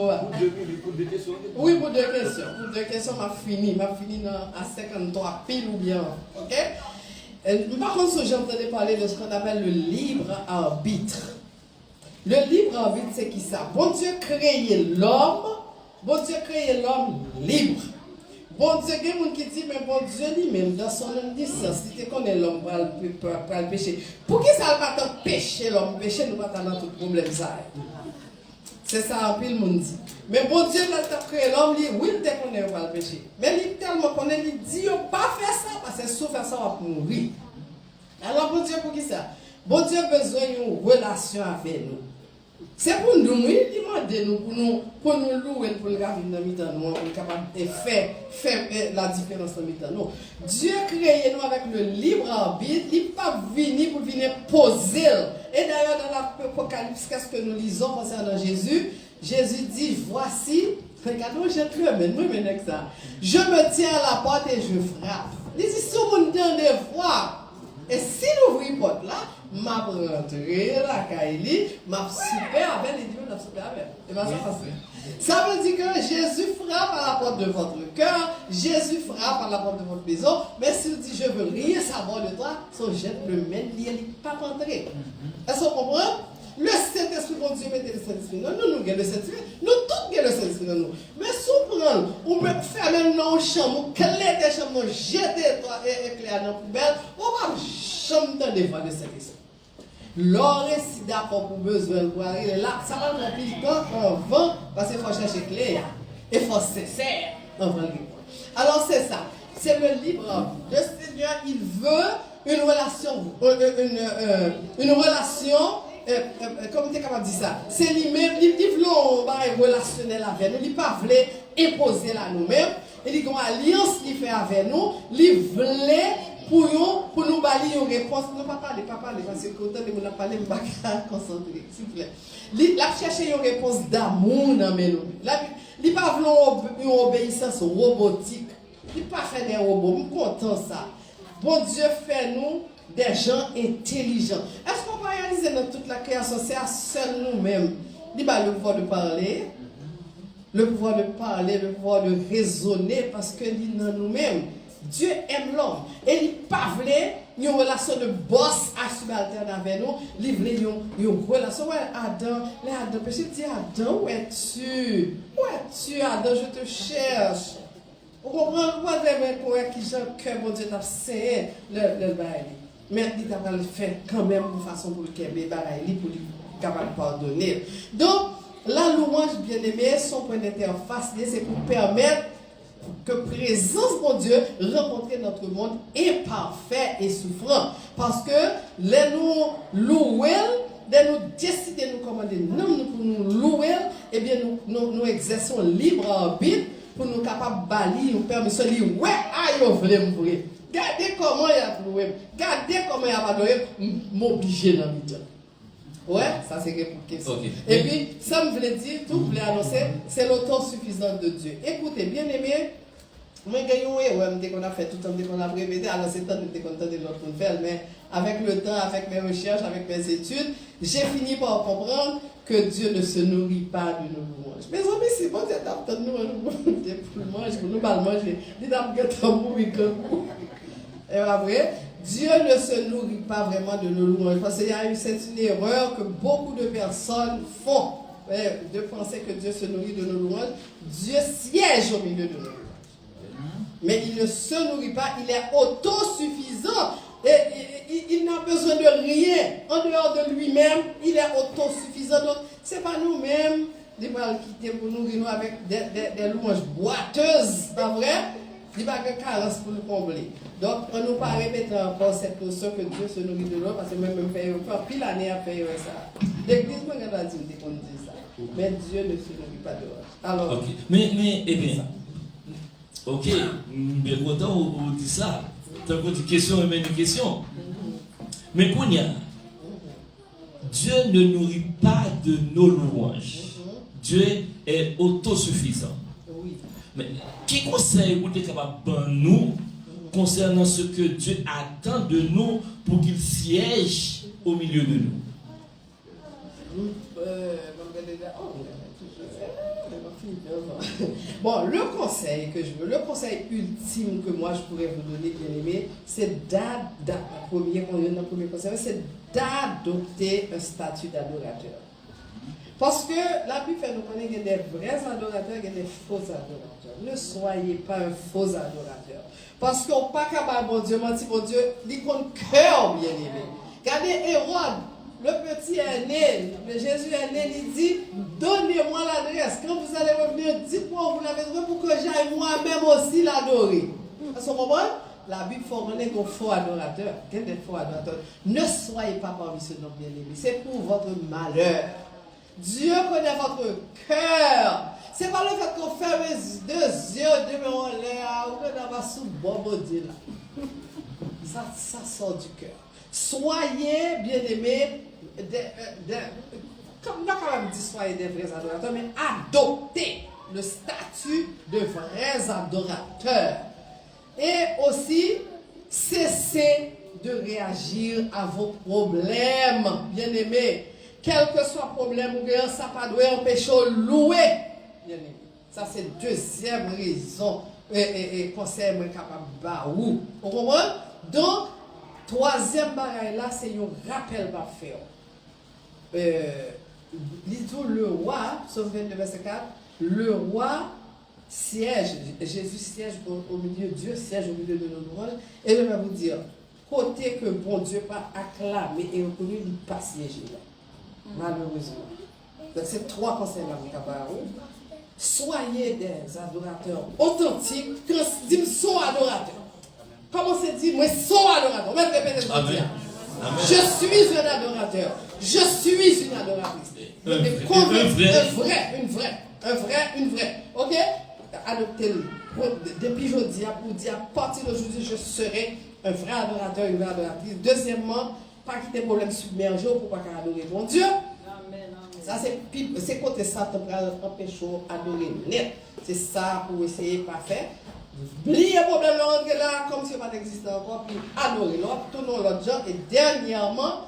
Pour deux questions? Oui, pour deux questions. Pour deux questions, je finis à 53 pile ou bien. Ok? Par contre, j'ai entendu parler de ce qu'on appelle le libre arbitre. Le libre arbitre, c'est qui ça? Bon Dieu créé l'homme libre. Bon Dieu, il y a des gens qui disent, mais bon Dieu lui-même, dans son omniscience, si tu connais l'homme pour le péché, pour qui ça ne va pas pécher l'homme péché, nous ne va pas dans tout problème ça. C'est ça, un peu le monde dit. Mais bon Dieu, quand il a créé l'homme, oui, il te connaît pas le péché. Mais il tellement connaît, il dit, il ne pas faire ça, parce que si on fait ça, on va mourir. Alors, bon Dieu, pour qui ça? Bon Dieu a besoin d'une relation avec nous. C'est pour nous, oui, demander nous, pour nous louer, pour le garder dans le temps, nous, pour capable de faire la différence dans le temps. Non. Dieu a créé nous avec le libre arbitre, il n'est pas venu pour venir poser. Et d'ailleurs, dans l'Apocalypse, qu'est-ce que nous lisons concernant Jésus? Jésus dit, voici, regardez, j'ai plus mais ça. Je me tiens à la porte et je frappe. Il dit, si vous me donnez voir, et si nous ouvrons la porte là, m'a rentré la Kaili, m'a super avec les dieux, m'a super avec. Et bien ça passe. Ça veut dire que Jésus frappe à la porte de votre cœur, Jésus frappe à la porte de votre maison, mais s'il dit je veux rien savoir de toi, son jette le même lien, il n'est pas rentré. Est-ce qu'on comprend? Le Saint-Esprit, bon Dieu, mettez le Saint-Esprit. Nous avons le Saint-Esprit. Nous tous avons le Saint-Esprit dans nous. Mais si on prend, on peut faire même dans une chambre, on clé des chambres, on jette éclair dans la poubelle, on va chambre dans des voies de Saint-Esprit. L'or est si d'accord pour besoin pour arriver là, ça va remplir en vent, parce qu'il faut chercher clair. Et il faut sincère en vent. Alors c'est ça. C'est le libre arbitre. Le Seigneur, il veut une relation, comment tu es capable de dire ça? C'est lui-même, il veut un relationnel avec nous, il ne veut pas imposer là nous-mêmes, il dit qu'on alliance qu'il fait avec nous, il veut pour nous balayer une réponse. Nous ne parlons pas parler, parce que quand on a parlé, on ne va pas concentrer, s'il vous plaît. Il a cherché une réponse d'amour dans nous. Il n'a pas voulu une obéissance robotique. Il n'a pas fait des robots, je suis content de ça. Bon Dieu fait nous des gens intelligents. Est-ce qu'on peut réaliser dans toute la création, c'est à seul nous-mêmes? Il a le pouvoir de parler, le pouvoir de raisonner, parce que dans nous-mêmes, Dieu aime l'homme. Et il n'a pas voulu une relation de boss à subalterne avec nous, il voulait une relation. Ouais, Adam, péché, dit Adam, où es-tu? Où es-tu, Adam, je te cherche. Vous comprenez pourquoi qui que mon Dieu t'a fait le bail. Mais il t'a fait quand même une façon pour le Québec, pour lui capable de pardonner. Donc, la louange bien-aimée, son point d'interface, c'est pour permettre que présence mon Dieu rencontrer notre monde imparfait et souffrant. Parce que les nous louer, les nous décider de nous commander, nous pour nous louer, eh bien nous exerçons libre arbitre pour nous capables de balayer, nous permettre de dire, ouais, aïe, vous voulez me voir. Regardez comment il y a loué, regardez comment il y a adoré, m'obliger dans le temps. Ouais, ça c'est pour question. Okay. Et puis, ça me voulait dire, tout voulait annoncer, c'est l'autosuffisance de Dieu. Écoutez, bien aimé, moi j'ai eu qu'on a fait tout le temps qu'on a répété, alors c'est temps de content de l'autre nouvelle, mais avec le temps, avec mes recherches, avec mes études, j'ai fini par comprendre que Dieu ne se nourrit pas de nos louanges. Mes amis, c'est bon, c'est d'apprendre nous pour le manger, pour nous pas le manger. Dis d'apprendre à mourir comme vous. Et après, Dieu ne se nourrit pas vraiment de nos louanges. Parce qu'il y a c'est une erreur que beaucoup de personnes font. De penser que Dieu se nourrit de nos louanges. Dieu siège au milieu de nos louanges. Mais il ne se nourrit pas, il est autosuffisant. Et il n'a besoin de rien. En dehors de lui-même, il est autosuffisant. Donc, ce n'est pas nous-mêmes qui va quitter pour nous nourrir avec des louanges boiteuses. Pas vrai? Il n'y a pas de carence pour nous combler. Donc, on ne peut pas répéter encore cette notion que Dieu se nourrit de nous, parce que même fait pile l'année à faire ça. L'église, moi, je vais dire qu'on dit ça. Mais Dieu ne se nourrit pas de nous. Alors, ok. Mais, eh bien, ok, bien content vous dit ça. Tant qu'on dit question, et même une question. Mais qu'on y a, Dieu ne nourrit pas de nos louanges. Dieu est autosuffisant. Mais qui conseille vous êtes capable de nous concernant ce que Dieu attend de nous pour qu'il siège au milieu de nous? Bon, le conseil que je veux, le conseil ultime que moi je pourrais vous donner, bien aimé, c'est premier conseil, c'est d'adopter un statut d'adorateur. Parce que la Bible fait nous connaître qu'il y a des vrais adorateurs et des faux adorateurs. Ne soyez pas un faux adorateur. Parce qu'on n'est pas capable, bon Dieu, mentir, bon Dieu, il compte cœur bien aimé. Regardez Hérode, le petit aîné, Jésus aîné, il dit, donnez-moi l'adresse. Quand vous allez revenir, dites-moi où vous l'avez trouvé pour que j'aille moi-même aussi l'adorer. À ce moment, la Bible faut reconnaître qu'on faux adorateur. Quel des faux adorateurs? Ne soyez pas parmi ceux non bien aimés. C'est pour votre malheur. Dieu connaît votre cœur. C'est pas le fait qu'on ferme les deux yeux, demain en l'air, ou qu'on va sous bon Dieu là. Ça sort du cœur. Soyez bien-aimés, comme on a quand même dit, soyez des vrais adorateurs, mais adoptez le statut de vrais adorateurs. Et aussi, cessez de réagir à vos problèmes, bien-aimés. Quel que soit le problème, ou bien ça ne doit pas empêcher de louer. Bien-aimés. Ça, c'est la deuxième raison. Et conseil capable de faire. Vous comprenez? Donc, troisième bagaille là, c'est un rappel à faire. Lisons le roi, Psaume 22, verset 4. Le roi siège, Jésus siège au milieu, Dieu siège au milieu de nos louanges. Et je vais vous dire, côté que bon Dieu pas acclamé et reconnu, il pas siégé là. Malheureusement. Donc, c'est trois conseils là, soyez des adorateurs authentiques. Quand dit sont adorateurs. Comment c'est dit? Moi, sont adorateurs. On va répéter ce que dire. Je suis un adorateur. Je suis une adoratrice. Une vraie. Ok? Adoptez-le. Depuis aujourd'hui, pour dire à partir d'aujourd'hui, je serai un vrai adorateur, une vraie adoratrice. Deuxièmement, pas quitter problème submergé pour pas adorer mon Dieu. Ça, c'est côté ça qui empêche d'adorer net. C'est ça pour essayer de pas faire. Oubliez le problème là, comme si pas existait encore, puis adorer l'autre, tournons l'autre genre. Et dernièrement,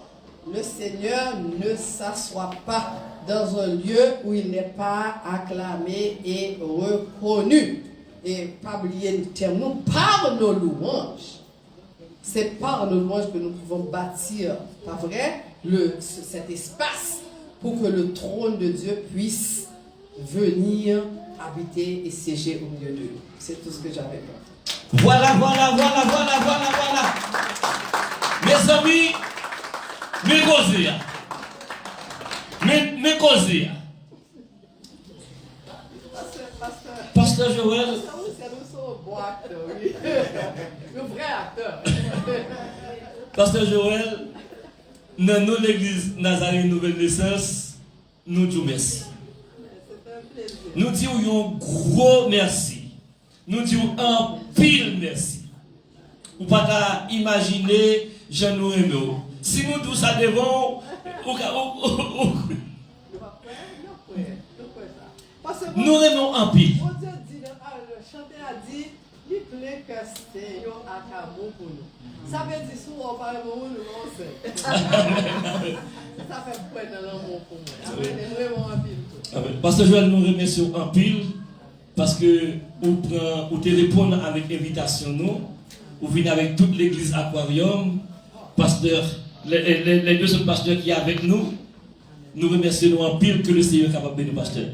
le Seigneur ne s'assoit pas dans un lieu où il n'est pas acclamé et reconnu. Et pas oublier le terme, nous, par nos louanges. C'est par nos louanges que nous pouvons bâtir, pas vrai, cet espace pour que le trône de Dieu puisse venir habiter et siéger au milieu de nous. C'est tout ce que j'avais fait. Voilà. Mes amis, mes causes. Pasteur Joël. C'est un bon acteur, oui. Un vrai acteur. Pasteur Joël, dans nous, l'église Nazareth Nouvelle Naissance, nous disons merci. Nous disons un gros merci. Nous disons un pile merci. Vous ne pouvez pas imaginer, je nous aime. Si nous tous ça devant, nous aimons un pile. Le chanteur a dit, il plaît que c'est un amour pour nous. Ça veut dire souvent, par exemple, nous sait. Ça fait quoi dans l'amour pour moi. Nous aimons un pile. Parce que Joël nous remercie en pile, parce que vous téléphone avec invitation nous, vous venez avec toute l'église Aquarium, pasteur, les deux autres pasteurs qui sont avec nous, nous remercions en pile que le Seigneur est capable de nous pasteur.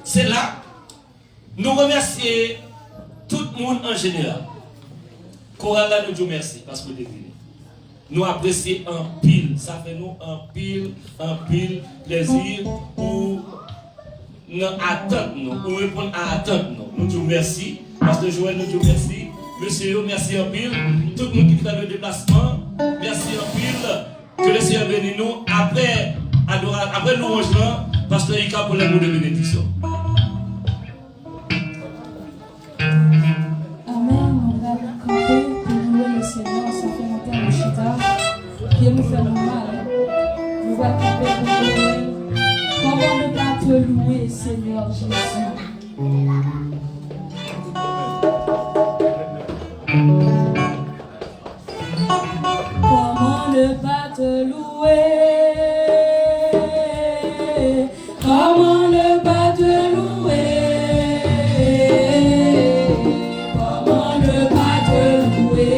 C'est là, nous remercions tout le monde en général. Coralla nous dit merci parce que vous êtes venus. Nous apprécions un pile, ça fait nous un pile plaisir pour nous attendre, pour répondre à attendre. Nous disons merci, parce que Joël nous dit merci, monsieur, merci un pile, tout le monde qui fait le déplacement, merci un pile, que le Seigneur bénisse nous après louange, parce qu'il y a pour les mots de bénédiction. Qui nous fait mal, nous va camper pour nous. Comment ne pas te louer, Seigneur Jésus? Comment ne pas te louer? Comment ne pas te louer? Comment ne pas te louer?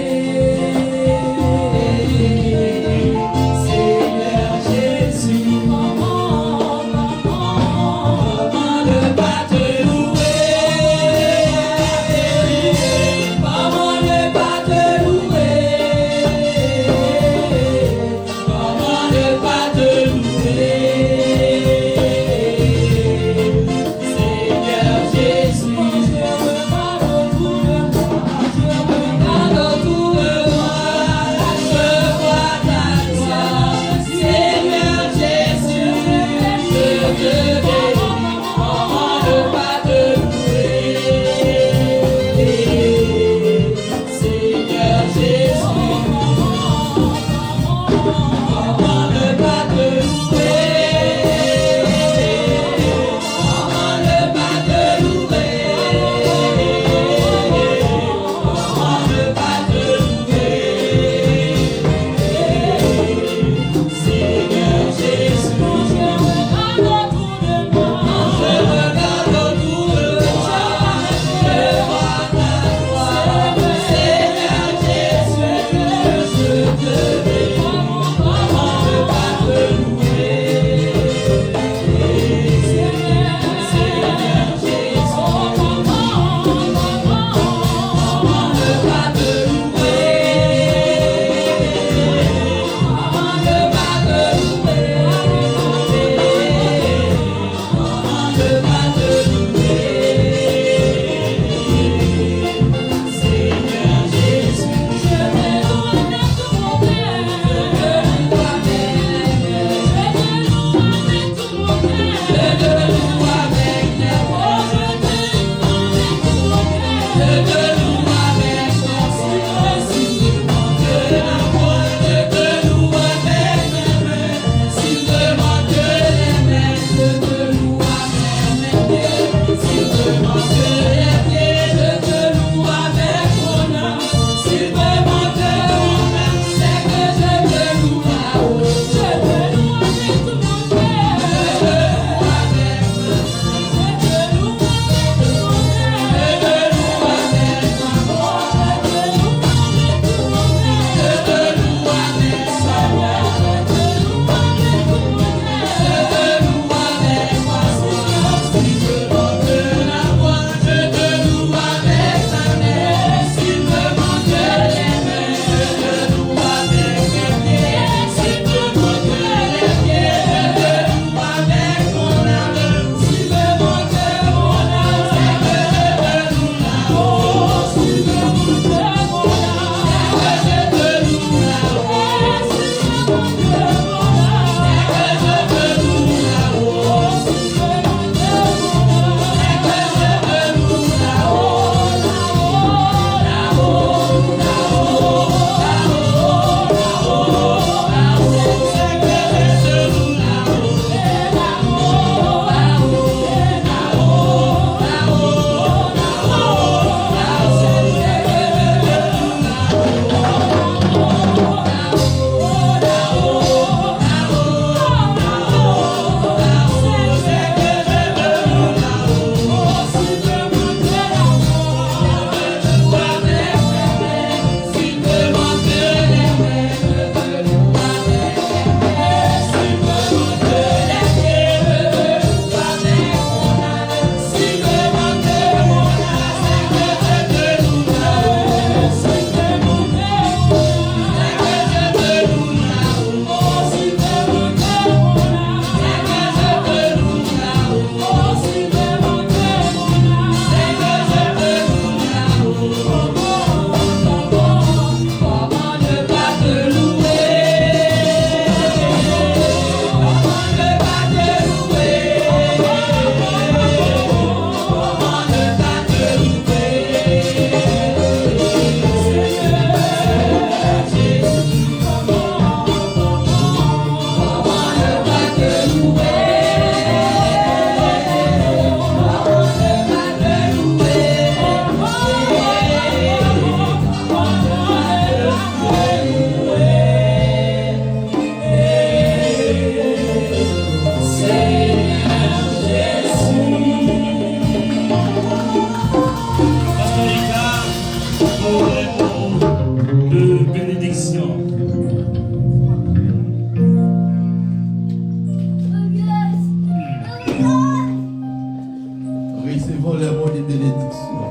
les mots de bénédiction.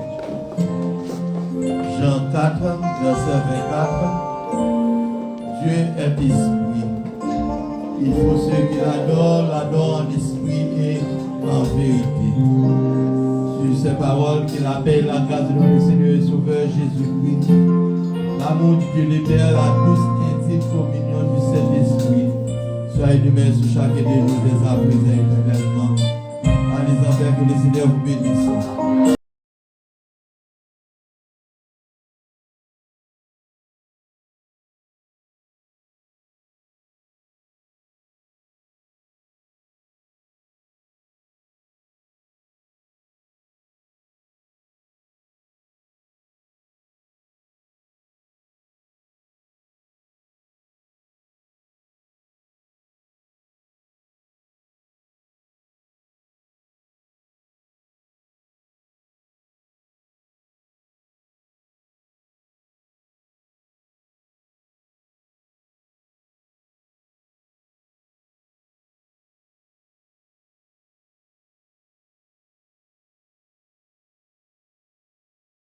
Jean 4, verset 24. Dieu est esprit. Il faut ceux qui l'adorent en esprit et en vérité. Sur ces paroles qu'il appelle la grâce de notre Seigneur et Sauveur Jésus-Christ, l'amour de Dieu le Père, la douce intime communion du Saint-Esprit, soyez de même sur chacun de nous dès à présent éternellement. Allez en faire que le Seigneur vous bénisse.